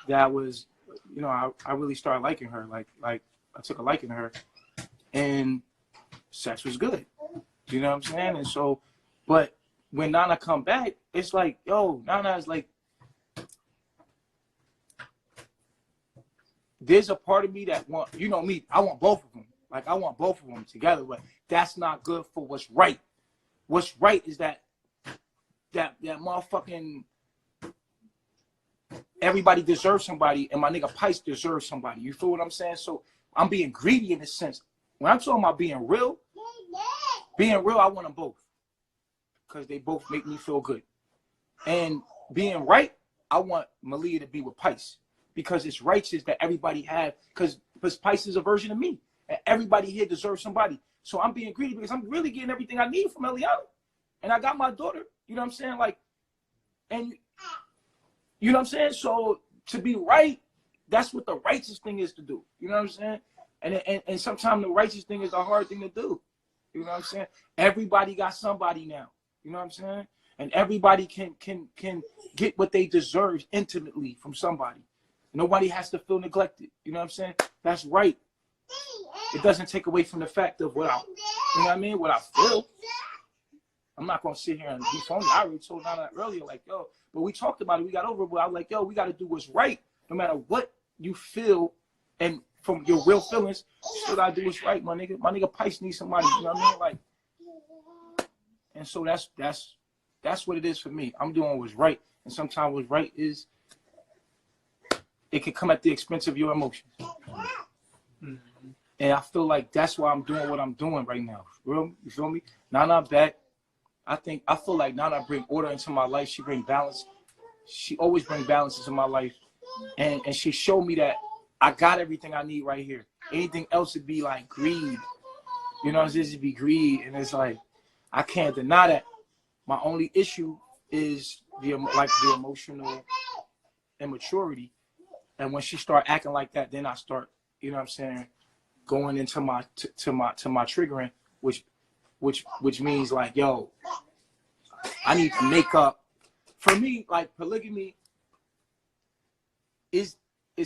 that was, you know, I really started liking her. Like I took a liking to her, and sex was good. You know what I'm saying? And so, but when Nana come back, it's like, yo, Nana is like, there's a part of me that want, you know me, I want both of them. Like I want both of them together, but that's not good for what's right. What's right is that motherfucking everybody deserves somebody, and my nigga Pice deserves somebody. You feel what I'm saying? So I'm being greedy in a sense. When I'm talking about being real, I want them both because they both make me feel good. And being right, I want Malia to be with Pice because it's righteous that everybody have, because Pice is a version of me, and everybody here deserves somebody. So I'm being greedy because I'm really getting everything I need from Eliana. And I got my daughter, you know what I'm saying? Like, and you know what I'm saying? So to be right, that's what the righteous thing is to do. You know what I'm saying? And sometimes the righteous thing is the hard thing to do. You know what I'm saying? Everybody got somebody now. You know what I'm saying? and everybody can get what they deserve intimately from somebody. Nobody has to feel neglected. You know what I'm saying? That's right. It doesn't take away from the fact of what you know what I mean? What I feel. I'm not gonna sit here and be phony. I already told Nana earlier, like, yo, but we talked about it. We got over it. But I was like, yo, we got to do what's right, no matter what you feel, and from your real feelings, still gotta do what's right, my nigga. My nigga Pice needs somebody. You know what I mean? Like, and so that's what it is for me. I'm doing what's right, and sometimes what's right is it can come at the expense of your emotions. And I feel like that's why I'm doing what I'm doing right now. You feel me? Nana back. I feel like Nana bring order into my life. She bring balance. She always bring balance into my life. And she showed me that I got everything I need right here. Anything else would be like greed. You know, this would be greed. And it's like, I can't deny that. My only issue is the emotional immaturity. And when she start acting like that, then I start, you know what I'm saying, going into my triggering, which means like, yo, I need to make up. For me, like, polygamy is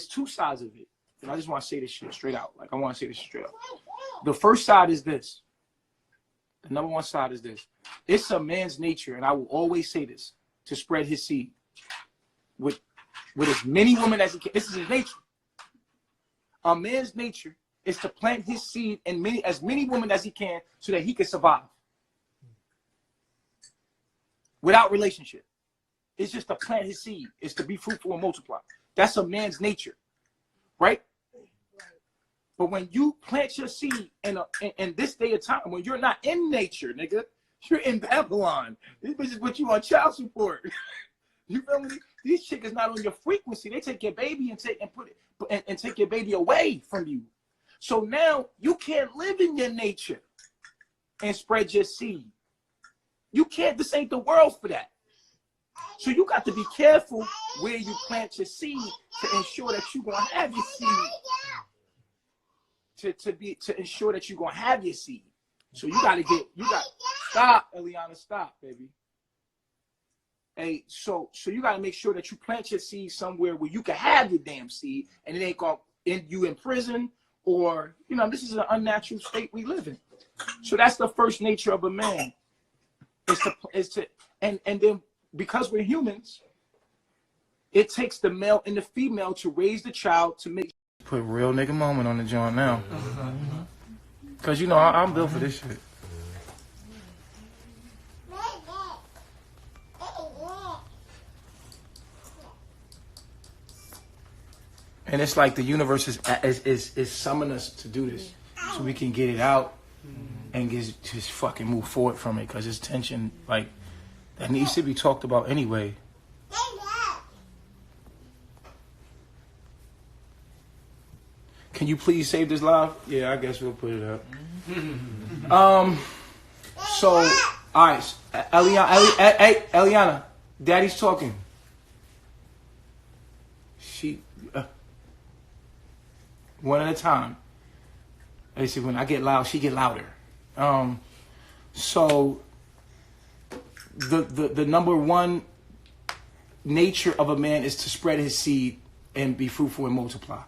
two sides of it. And I just want to say this shit straight out. Like, I want to say this straight out. The first side is this. The number one side is this. It's a man's nature, and I will always say this, to spread his seed with as many women as he can. This is his nature. A man's nature is to plant his seed in as many women as he can so that he can survive without relationship. It's just to plant his seed. It's to be fruitful and multiply. That's a man's nature, right? But when you plant your seed in this day of time, when you're not in nature, nigga, you're in Babylon. These bitches put you on child support. You feel me? These chicks not on your frequency. They take your baby and take your baby away from you. So now you can't live in your nature and spread your seed. You can't. This ain't the world for that. So you got to be careful where you plant your seed to ensure that you're gonna have your seed. To ensure that you're gonna have your seed. So you got stop, Eliana, stop, baby. Hey, so you got to make sure that you plant your seed somewhere where you can have your damn seed, and it ain't gonna end you in prison, or, you know, this is an unnatural state we live in. So that's the first nature of a man. And then because we're humans, it takes the male and the female to raise the child to make. Put real nigga moment on the joint now, cause you know I'm built for this shit. And it's like the universe is summoning us to do this, so we can get it out and just fucking move forward from it, because it's tension like that needs to be talked about anyway. Can you please save this live? Yeah, I guess we'll put it up. So, all right, Eliana, Daddy's talking. One at a time. They say when I get loud, she get louder. So the number one nature of a man is to spread his seed and be fruitful and multiply.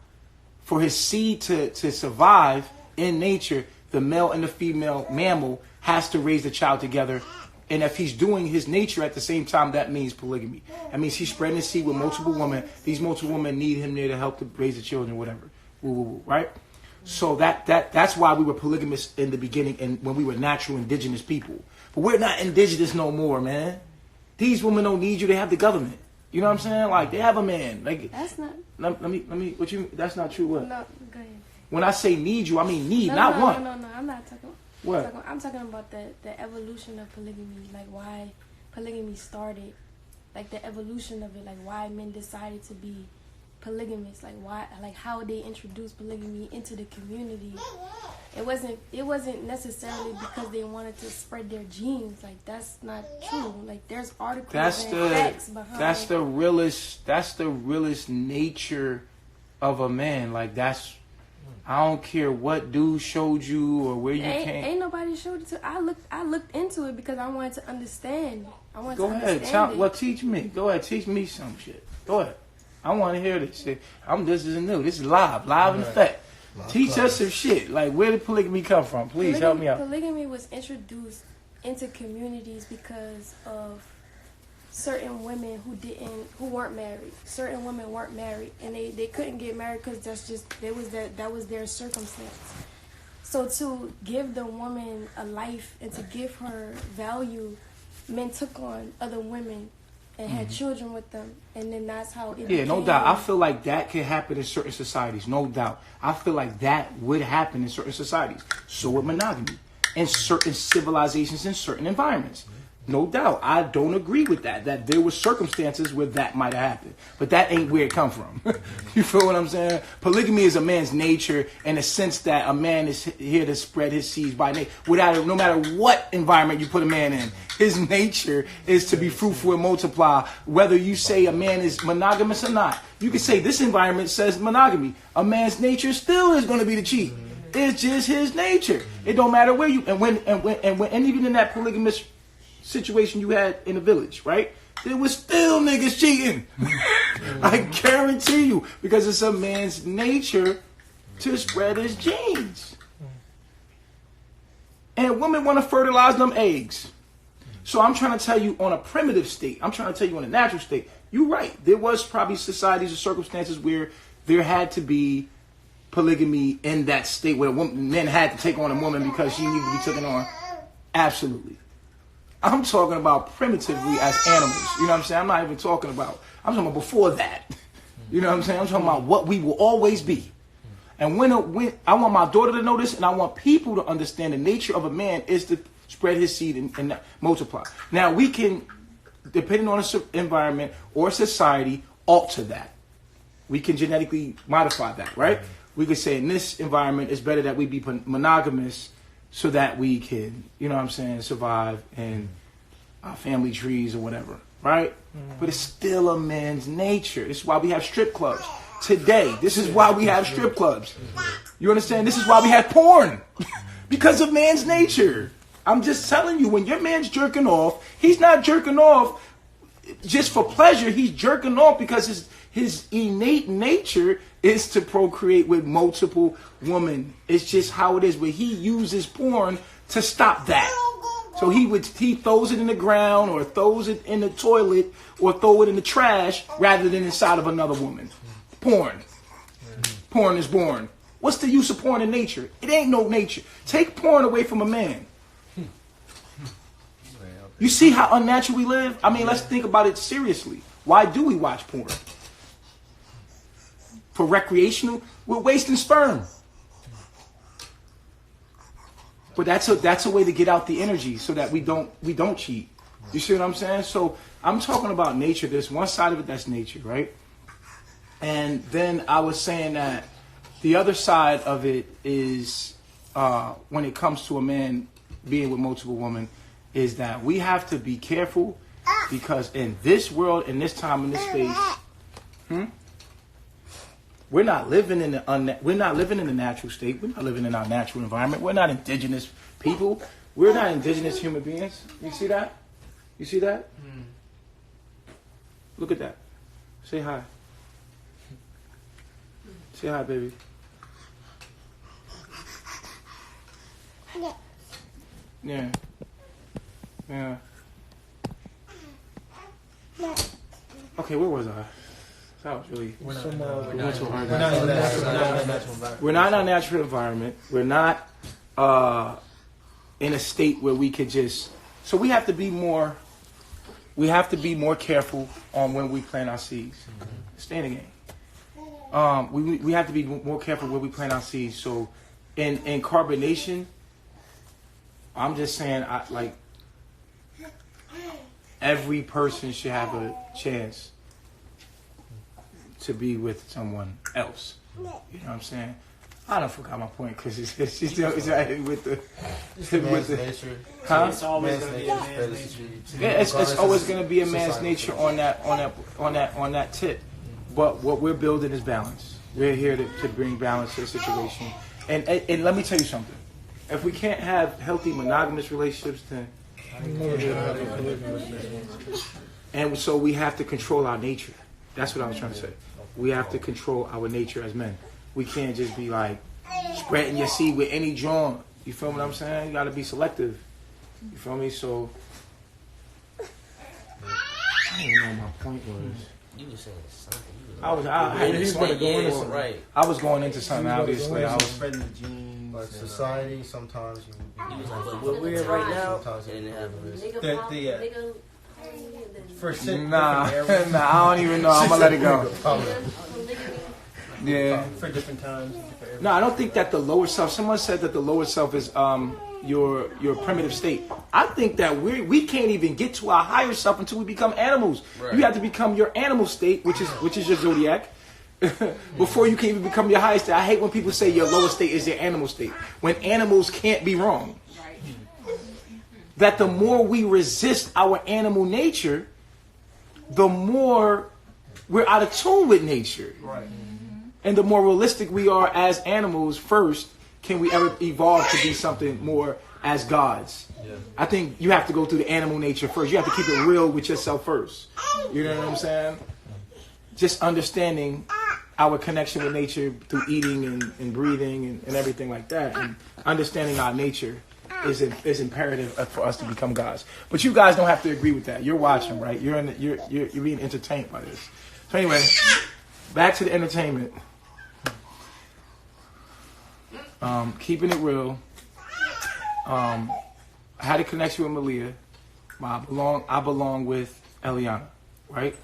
For his seed to survive in nature, the male and the female mammal has to raise the child together. And if he's doing his nature at the same time, that means polygamy. That means he's spreading his seed with multiple women. These multiple women need him there to help to raise the children, whatever. Right? So that's why we were polygamous in the beginning and when we were natural indigenous people. But we're not indigenous no more, man. These women don't need you. They have the government. You know what I'm saying? Like, they have a man. Like, that's not. Let me. What you? That's not true. What? No, go ahead. When I say need you, I mean need, no, not no, want. No, I'm not talking. What? I'm talking about the evolution of polygamy, like why polygamy started, like the evolution of it, like why men decided to be polygamous, like why, like how they introduced polygamy into the community. It wasn't necessarily because they wanted to spread their genes. Like, that's not true. Like, there's articles and facts behind. That's the realest nature of a man. Like, that's I don't care what dude showed you or where you came. Ain't nobody showed it to. I looked into it because I wanted to understand. Go ahead, teach me. Go ahead, teach me some shit. Go ahead. I want to hear this shit. This is new. This is live in effect. Teach us some shit. Like, where did polygamy come from? Please help me out. Polygamy was introduced into communities because of certain women who weren't married. Certain women weren't married, and they couldn't get married because that was their circumstance. So to give the woman a life and to give her value, men took on other women and had children with them, and then that's how it became. No doubt. I feel like that can happen in certain societies, no doubt. I feel like that would happen in certain societies. So would monogamy in certain civilizations, in certain environments. No doubt. I don't agree with that there were circumstances where that might have happened. But that ain't where it come from. You feel what I'm saying? Polygamy is a man's nature in the sense that a man is here to spread his seeds by nature. No matter what environment you put a man in, his nature is to be fruitful and multiply. Whether you say a man is monogamous or not. You can say this environment says monogamy. A man's nature still is going to be to cheat. It's just his nature. It don't matter where you, and even in that polygamous situation you had in the village, right? There was still niggas cheating. I guarantee you, because it's a man's nature to spread his genes. And women want to fertilize them eggs. So I'm trying to tell you on a primitive state, I'm trying to tell you on a natural state, you're right. There was probably societies or circumstances where there had to be polygamy in that state where men had to take on a woman because she needed to be taken on. Absolutely. I'm talking about primitively as animals. You know what I'm saying? I'm not even talking about, I'm talking about before that. You know what I'm saying? I'm talking about what we will always be. And when I want my daughter to know this, and I want people to understand the nature of a man is to spread his seed and multiply. Now we can, depending on the environment or society, alter that. We can genetically modify that, right? We could say in this environment it's better that we be monogamous so that we can, you know what I'm saying, survive in our family trees or whatever, right? But it's still a man's nature. This is why we have strip clubs. Today, this is why we have strip clubs. You understand? This is why we have porn. Because of man's nature. I'm just telling you, when your man's jerking off, he's not jerking off just for pleasure. He's jerking off because his innate nature is to procreate with multiple women. It's just how it is. But he uses porn to stop that. So he throws it in the ground or throws it in the toilet or throw it in the trash rather than inside of another woman. Porn. Porn is born. What's the use of porn in nature? It ain't no nature. Take porn away from a man. You see how unnatural we live? I mean, let's think about it seriously. Why do we watch porn? For recreational? We're wasting sperm. But that's a way to get out the energy so that we don't cheat. You see what I'm saying? So I'm talking about nature. There's one side of it that's nature, right? And then I was saying that the other side of it is when it comes to a man being with multiple women, is that we have to be careful because in this world, in this time, in this space, we're not living in the natural state. We're not living in our natural environment. We're not indigenous people. We're not indigenous human beings. You see that? You see that? Look at that. Say hi. Say hi, baby. Yeah. Yeah. Okay, where was I? That was really. We're not in our natural environment. We're not in a state where we could just. So we have to be more. We have to be more careful on when we plant our seeds. Stay in the game. We have to be more careful where we plant our seeds. So, in carbonation, I'm just saying, every person should have a chance to be with someone else. You know what I'm saying? I don't forgot my point because it's with the nature. Huh? It's always going to be a man's nature. Yeah, it's always going to be a man's nature on that tip. But what we're building is balance. We're here to bring balance to the situation. And let me tell you something. If we can't have healthy monogamous relationships, then and so we have to control our nature. That's what I was trying to say. We have to control our nature as men. We can't just be like spreading your seed with any joint. You feel what I'm saying? You got to be selective. You feel me? So I don't know what my point was. You were saying something. I was going into something. Obviously, I was spreading the genes. Like society, sometimes you. What we're in right now, nah, I don't even know. I'm gonna let it go. Yeah. For different times. No, I don't think that the lower self. Someone said that the lower self is your primitive state. I think that we can't even get to our higher self until we become animals. Right. You have to become your animal state, which is your zodiac, before you can even become your highest state. I hate when people say your lower state is your animal state, when animals can't be wrong. That the more we resist our animal nature, the more we're out of tune with nature. Right. And the more realistic we are as animals first, can we ever evolve to be something more as gods? Yeah. I think you have to go through the animal nature first. You have to keep it real with yourself first. You know what I'm saying? Just understanding our connection with nature through eating and breathing and everything like that. And understanding our nature is imperative for us to become gods. But you guys don't have to agree with that. You're watching, right? You're being entertained by this. So anyway, back to the entertainment. Keeping it real. I had a connection with Malia. I belong with Eliana, right?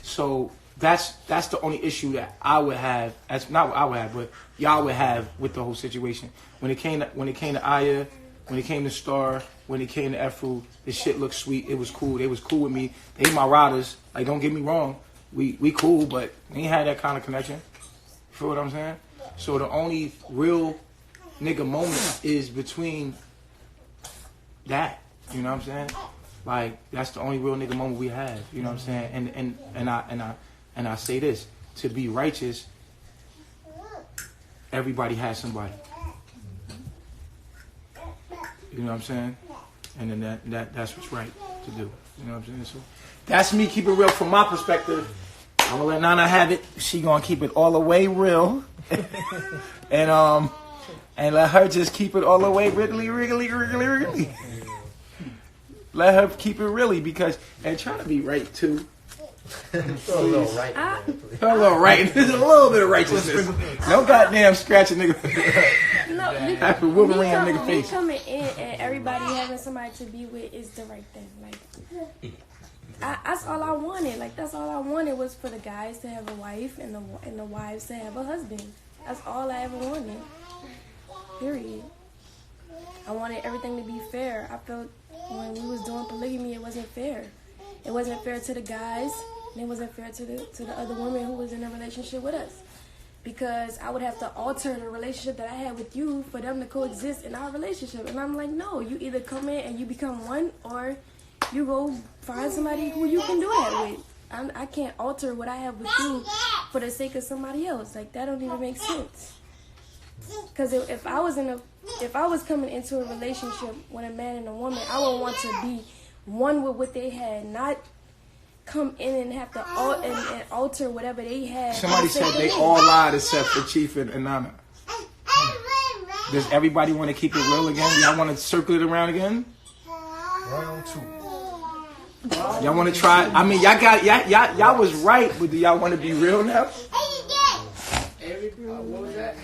So that's the only issue that I would have. That's not what I would have, but y'all would have with the whole situation. When it came to Aya, when it came to Star, when it came to Efru, this shit looked sweet. It was cool. They was cool with me. They my riders. Like, don't get me wrong. We cool, but we ain't had that kind of connection. You feel what I'm saying? So the only real nigga moment is between that. You know what I'm saying? Like, that's the only real nigga moment we have. You know what I'm saying? And I say this, to be righteous, everybody has somebody. You know what I'm saying? And then that's what's right to do. You know what I'm saying? So that's me keep it real from my perspective. I'm gonna let Nana have it. She gonna keep it all the way real. and let her just keep it all the way wriggly. Let her keep it really, because and try to be right too. A little right. A little right. There's a little bit of righteousness. No goddamn scratch a nigga. No, After Wolverine a nigga face. Me coming in and everybody having somebody to be with is the right thing. Like, that's all I wanted. Like, that's all I wanted was for the guys to have a wife and the wives to have a husband. That's all I ever wanted. Period. I wanted everything to be fair. I felt when we was doing polygamy, it wasn't fair. It wasn't fair to the guys, and it wasn't fair to the other women who was in a relationship with us. Because I would have to alter the relationship that I had with you for them to coexist in our relationship. And I'm like, no, you either come in and you become one, or you go find somebody who you can do that with. I can't alter what I have with you for the sake of somebody else. Like, that don't even make sense. Because if I was coming into a relationship with a man and a woman, I would want to be one with what they had, not come in and have to alter whatever they had. Somebody said they all lied except for Chief and Nana. Does everybody want to keep it real again? Y'all want to circle it around again? Round 2. Y'all want to try? I mean, y'all was right, but do y'all want to be real now? What was that?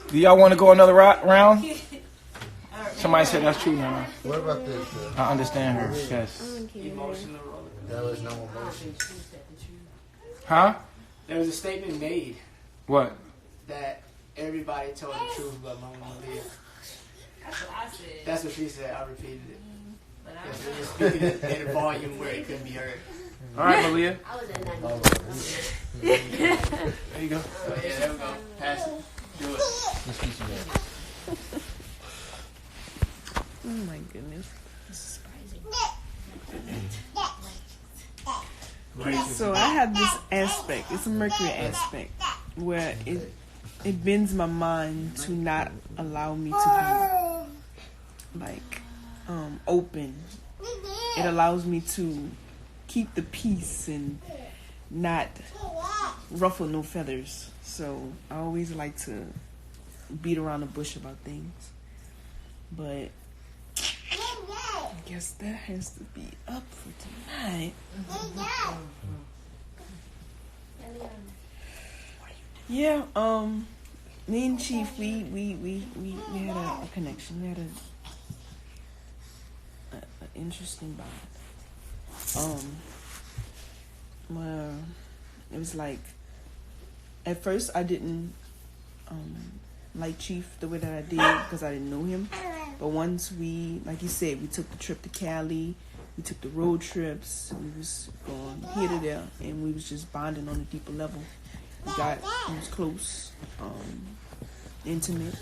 Do y'all want to go another round? Somebody said that's true now. What about this? I understand her. Yes. Emotional roller. There was no emotion. Huh? There was a statement made What? that everybody told the truth but Mama Malia. That's what I said. That's what she said. I repeated it. But I was speaking in a volume where it couldn't be heard. All right, Malia. I was in that. There you go. Oh, yeah, there we go. Pass it. Do it. Oh my goodness. This is surprising. He's so So I have this aspect. It's a Mercury aspect where it bends my mind to not allow me to be like open. It allows me to keep the peace and not ruffle no feathers. So I always like to beat around the bush about things. But I guess that has to be up for tonight. Yeah, me and Chief, we had a connection. We had a interesting bond. Well, it was like, at first I didn't like Chief the way that I did because I didn't know him. But once we, like you said, we took the trip to Cali, we took the road trips, we was going here to there, and we was just bonding on a deeper level. We was close, intimate.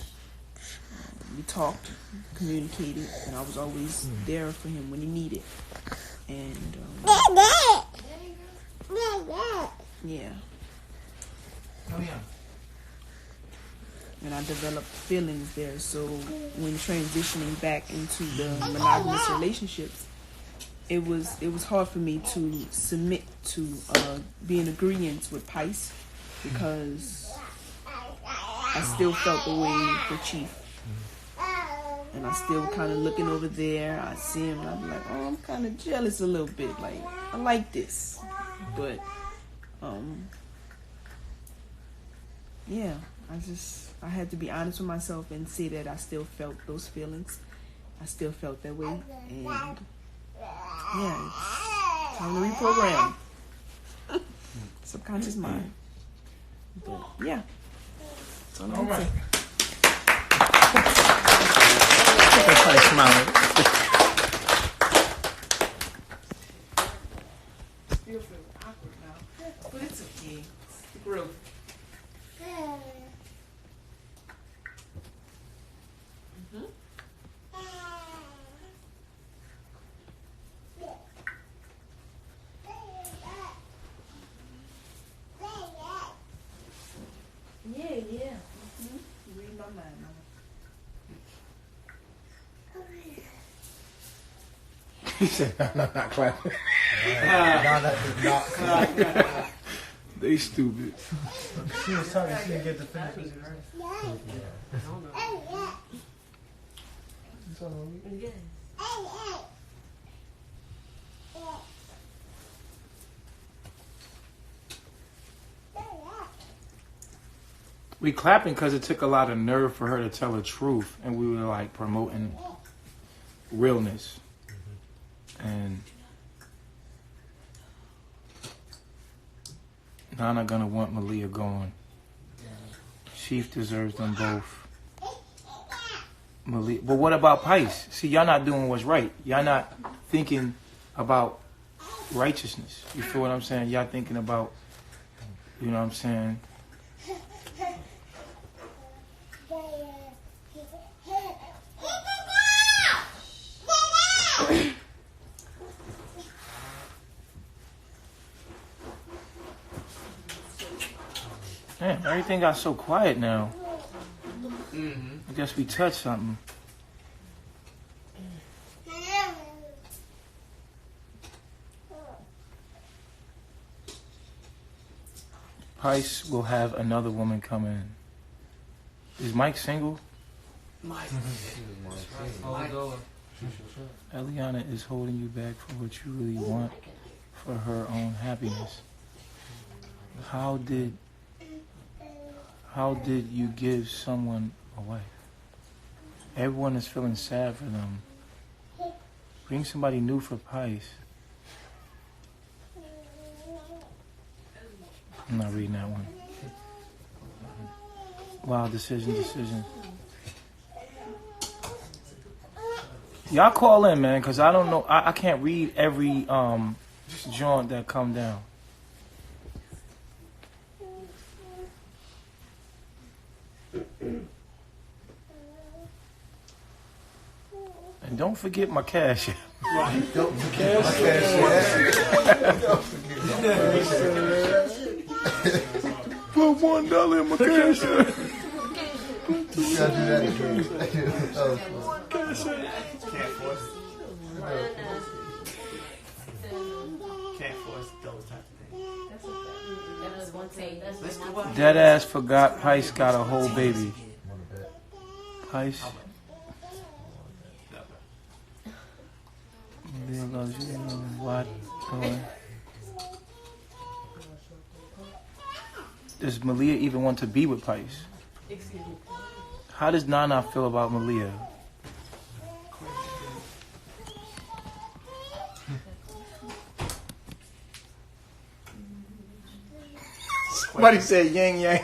We talked, communicated, and I was always there for him when he needed. And yeah. And I developed feelings there. So when transitioning back into the monogamous relationships, it was hard for me to submit to be in agreement with Pice because I still felt the way for Chief. And I still kind of looking over there. I see him and I'm like, oh, I'm kind of jealous a little bit. Like, I like this. But, yeah, I had to be honest with myself and say that I still felt those feelings. I still felt that way. And, yeah, it's time to reprogram. Subconscious mind. But, yeah. That's all I'm saying. Everybody smiling. Still feel awkward now, but it's okay. It's the growth. Yeah. You read my mind, Mama. He said, no, not clapping. Not clapping. They stupid. She was talking, she didn't get the finish. We clapping because it took a lot of nerve for her to tell the truth, and we were like promoting realness. And Nana gonna want Malia gone. Chief deserves them both. Malia, but what about Pice? See, y'all not doing what's right. Y'all not thinking about righteousness. You feel what I'm saying? Y'all thinking about, you know what I'm saying? Man, everything got so quiet now. I guess we touched something. Pice will have another woman come in. Is Mike single? Mike. Eliana is holding you back for what you really want for her own happiness. How did you give someone a wife? Everyone is feeling sad for them. Bring somebody new for Pice. I'm not reading that one. Wow, decision. Y'all call in, man, because I don't know. I can't read every joint that come down. And don't forget my cash. Put $1 in my cash app. You gotta do that again. Cash app. Can't force. Can't force those type of things. That's okay. That was one take. Let's go out. Dead ass forgot Pice got a whole baby. Pice. Malia loves you. What? Does Malia even want to be with Pice? Excuse me. How does Nana feel about Malia? Somebody said yin yang.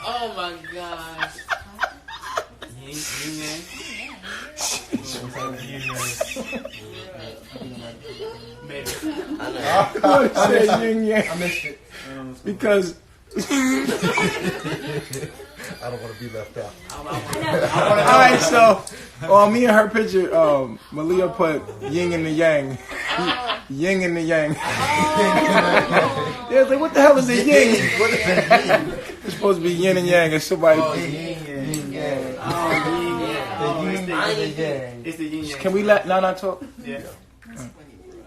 Oh my gosh. Somebody said yin yang. I missed it. Because I don't want to be left out. alright, so on me and her picture, Malia put yin and the yang. Yin and the yang. They was like, what the hell is a yin? What does that mean? It's supposed to be yin and yang, and somebody. It's the yin yang. Can we let Nana talk? Yeah.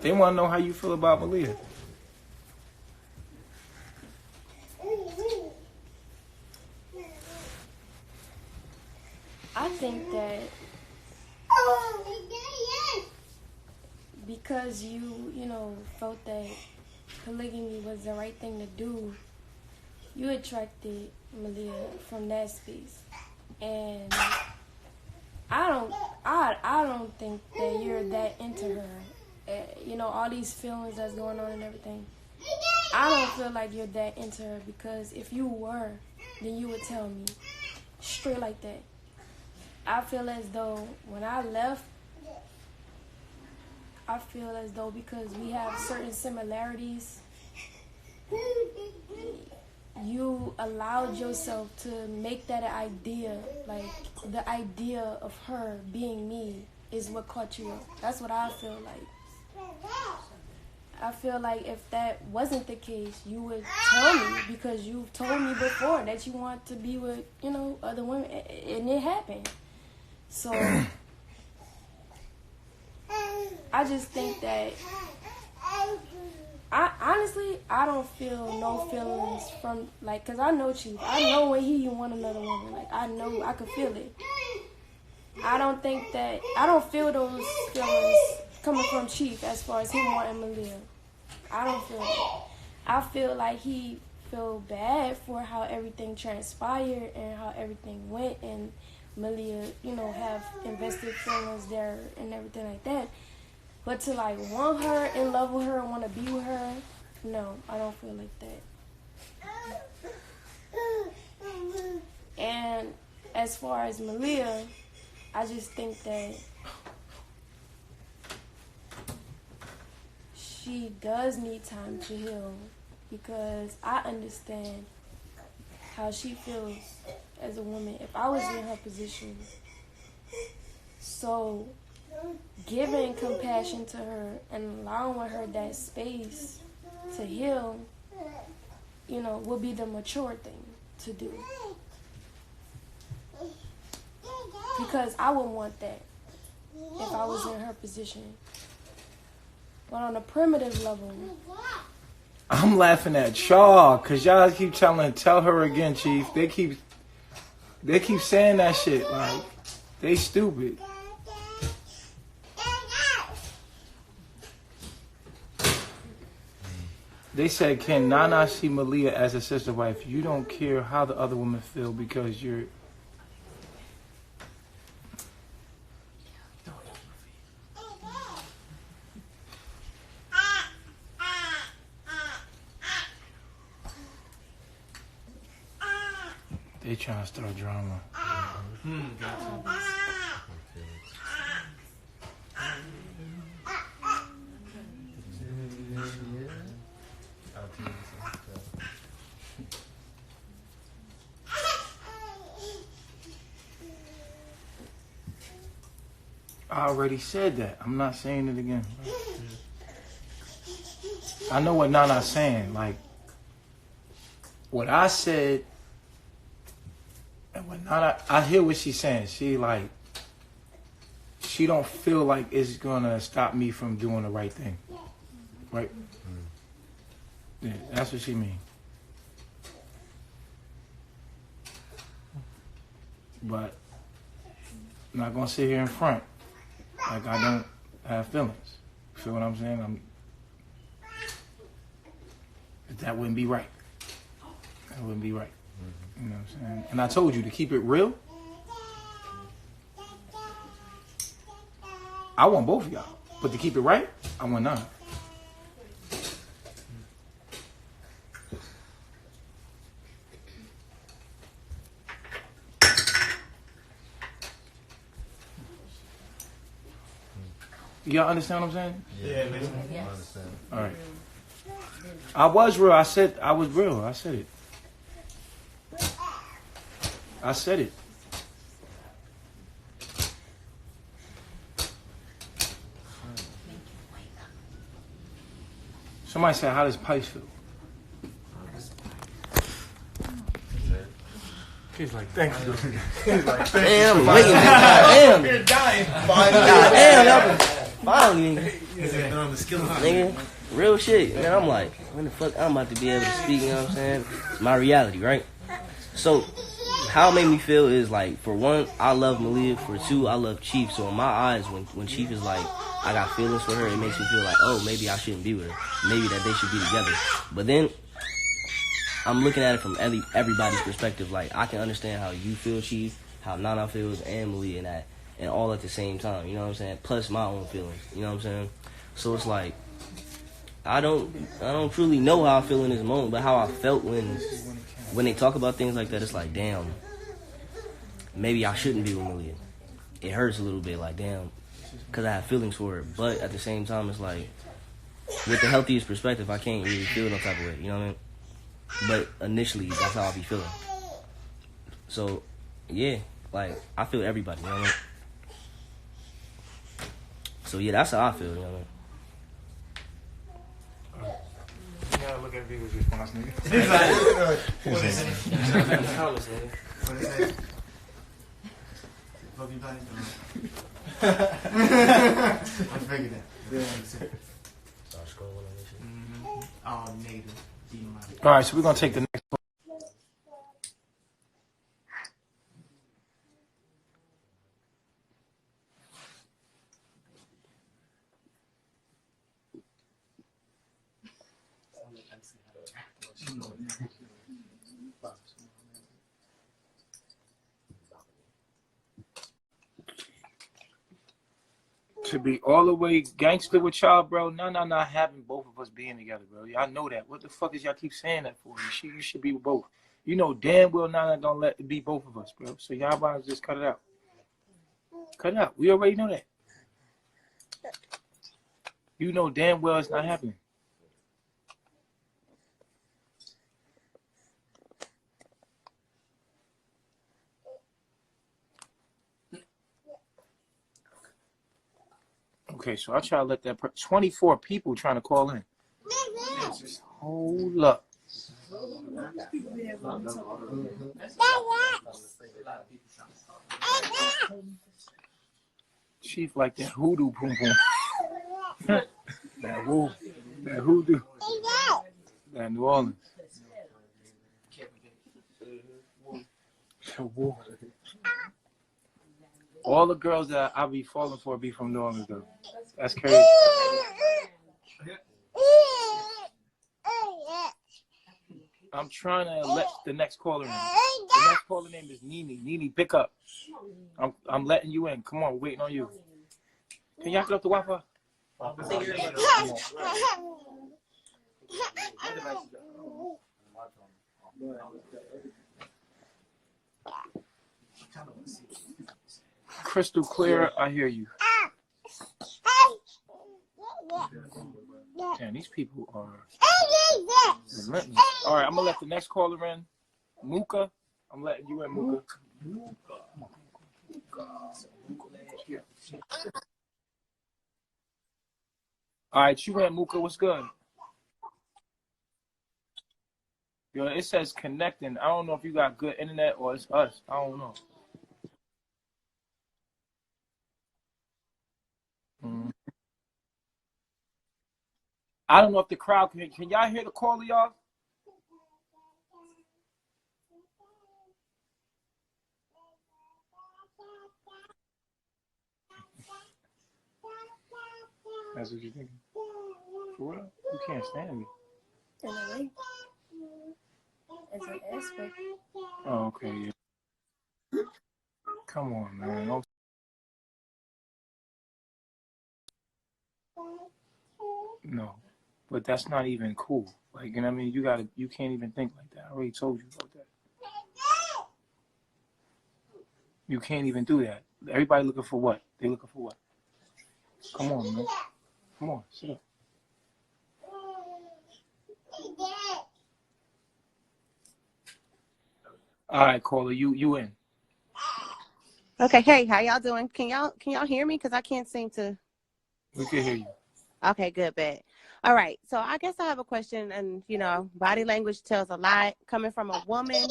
They want to know how you feel about Malia. I think that because you know, felt that polygamy was the right thing to do, you attracted Malia from that space. And I don't think that you're that into her. You know, all these feelings that's going on and everything. I don't feel like you're that into her, because if you were, then you would tell me straight like that. I feel as though when I left, I feel as though because we have certain similarities, you allowed yourself to make that an idea. Like, the idea of her being me is what caught you up. That's what I feel like. I feel like if that wasn't the case, you would tell me, because you've told me before that you want to be with, you know, other women, and it happened. So I just think that I don't feel no feelings from, like, because I know Chief. I know when he want another woman. Like, I know, I can feel it. I don't feel those feelings coming from Chief as far as him wanting Malia. I don't feel it. I feel like he feel bad for how everything transpired and how everything went, and Malia, you know, have invested feelings there and everything like that. But to, like, want her and love with her and want to be with her, no, I don't feel like that. And as far as Malia, I just think that she does need time to heal, because I understand how she feels as a woman if I was in her position. So giving compassion to her and allowing her that space to heal, you know, will be the mature thing to do. Because I would want that if I was in her position. But on a primitive level, I'm laughing at y'all, cause y'all keep tell her again, Chief. They keep saying that shit. Like, they stupid. They said, can Nana see Malia as a sister wife? You don't care how the other women feel because you're... They trying to start drama. I already said that. I'm not saying it again. I know what Nana's saying. Like, what I said, and when Nana, I hear what she's saying. She don't feel like it's gonna stop me from doing the right thing. Right? Yeah, that's what she means. But I'm not gonna sit here in front like I don't have feelings. Feel what I'm saying? That wouldn't be right. That wouldn't be right. You know what I'm saying? And I told you to keep it real. I want both of y'all. But to keep it right, I want none. Y'all understand what I'm saying? Yeah, man. I understand. All right. I was real. I said I was real. I said it. I said it. Somebody said, how does Pice feel? He's like, thank you. He's like, thank damn, you. I'm waiting. Damn. You're dying. Finally. Nigga, real shit. Man, I'm like, when the fuck I'm about to be able to speak, you know what I'm saying? It's my reality, right? So, how it made me feel is like, for one, I love Malia. For two, I love Chief. So in my eyes, when Chief is like, I got feelings for her, it makes me feel like, oh, maybe I shouldn't be with her. Maybe that they should be together. But then, I'm looking at it from everybody's perspective. Like, I can understand how you feel, Chief, how Nana feels, and Malia, and all at the same time. You know what I'm saying? Plus my own feelings. You know what I'm saying? So it's like, I don't truly know how I feel in this moment, but how I felt when they talk about things like that, it's like, damn, maybe I shouldn't be with Malia. It hurts a little bit, like, damn, because I have feelings for her. But at the same time, it's like, with the healthiest perspective, I can't really feel no type of way. You know what I mean? But initially, that's how I be feeling. So, yeah, like, I feel everybody, you know what I mean? So, yeah, that's how I feel, you know what I mean? You gotta look at people's response, nigga. What is it? What is it? Fucking body. I figured that. Start scrolling on this shit. Oh, negative. All right, so we're gonna take the next one. To be all the way gangster with y'all, bro. Not having both of us being together, bro. Y'all know that. What the fuck is y'all keep saying that for? You should be with both. You know damn well Nana don't let it be both of us, bro. So y'all might just cut it out. Cut it out. We already know that. You know damn well it's not happening. Okay, so I'll try to let that 24 people trying to call in. Just hold up. Chief like that hoodoo boom boom. that hoodoo. That New Orleans. All the girls that I be falling for be from New Orleans, though. That's crazy. I'm trying to let the next caller in. The next caller name is Nene. Nene, pick up. I'm letting you in. Come on, we're waiting on you. Can y'all get up the Wi-Fi? Crystal clear, I hear you. Damn, these people are relentless. All right, I'm gonna let the next caller in. Mooka, I'm letting you in, Mooka. All right, you and Mooka, what's good? Yo, it says connecting. I don't know if you got good internet or it's us. I don't know. Mm. I don't know if the crowd can y'all hear the call of y'all? That's what you're thinking. For what? You can't stand me. In a way. As an aspect. Oh, okay, yeah. Come on, man. Don't... No. But that's not even cool. Like, you know what I mean? You can't even think like that. I already told you about that. You can't even do that. Everybody looking for what? They looking for what? Come on, man. Come on, sit up. All right, caller, you in. Okay, hey, how y'all doing? Can y'all hear me? Because I can't seem to. We can hear you. Okay, good, bet. All right, so I guess I have a question, and body language tells a lot. Coming from a woman,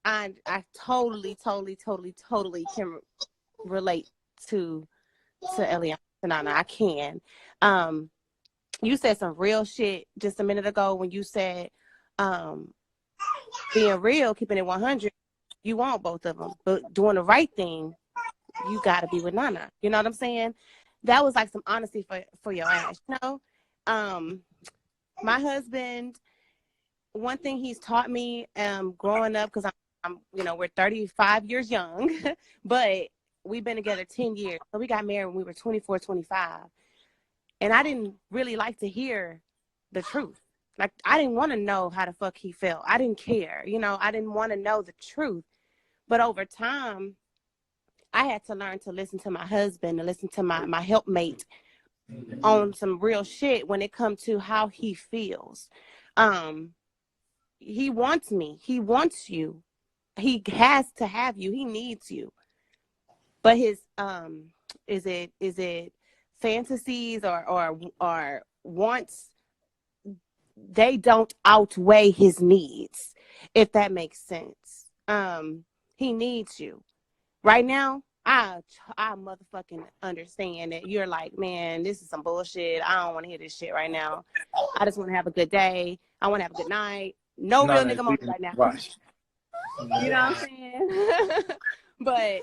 I totally can relate to Eliana Nana. I can. You said some real shit just a minute ago when you said, being real, keeping it 100. You want both of them, but doing the right thing, you got to be with Nana. You know what I'm saying? That was like some honesty for your ass. My husband, one thing he's taught me growing up, because I'm we're 35 years young, but we've been together 10 years. So we got married when we were 24, 25. And I didn't really like to hear the truth. Like, I didn't want to know how the fuck he felt. I didn't care. I didn't want to know the truth. But over time, I had to learn to listen to my husband and listen to my helpmate on some real shit when it comes to how he feels. He wants me. He wants you. He has to have you. He needs you. But his is it fantasies or wants, they don't outweigh his needs, if that makes sense. He needs you. Right now, I motherfucking understand that you're like, man, this is some bullshit. I don't want to hear this shit right now. I just want to have a good day. I want to have a good night. No real nigga moment right now. Watch. You know what I'm saying? But,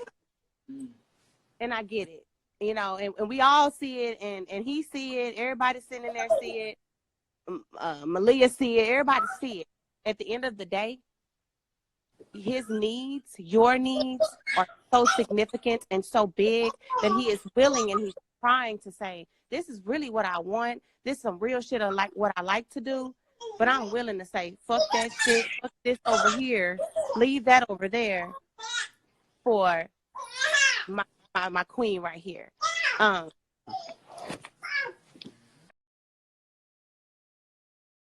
and I get it, and we all see it, and he see it. Everybody sitting in there see it. Malia see it. Everybody see it. At the end of the day, his needs, your needs, are so significant and so big that he is willing and he's trying to say, this is really what I want. This is some real shit of like what I like to do. But I'm willing to say, fuck that shit, fuck this over here, leave that over there for my queen right here.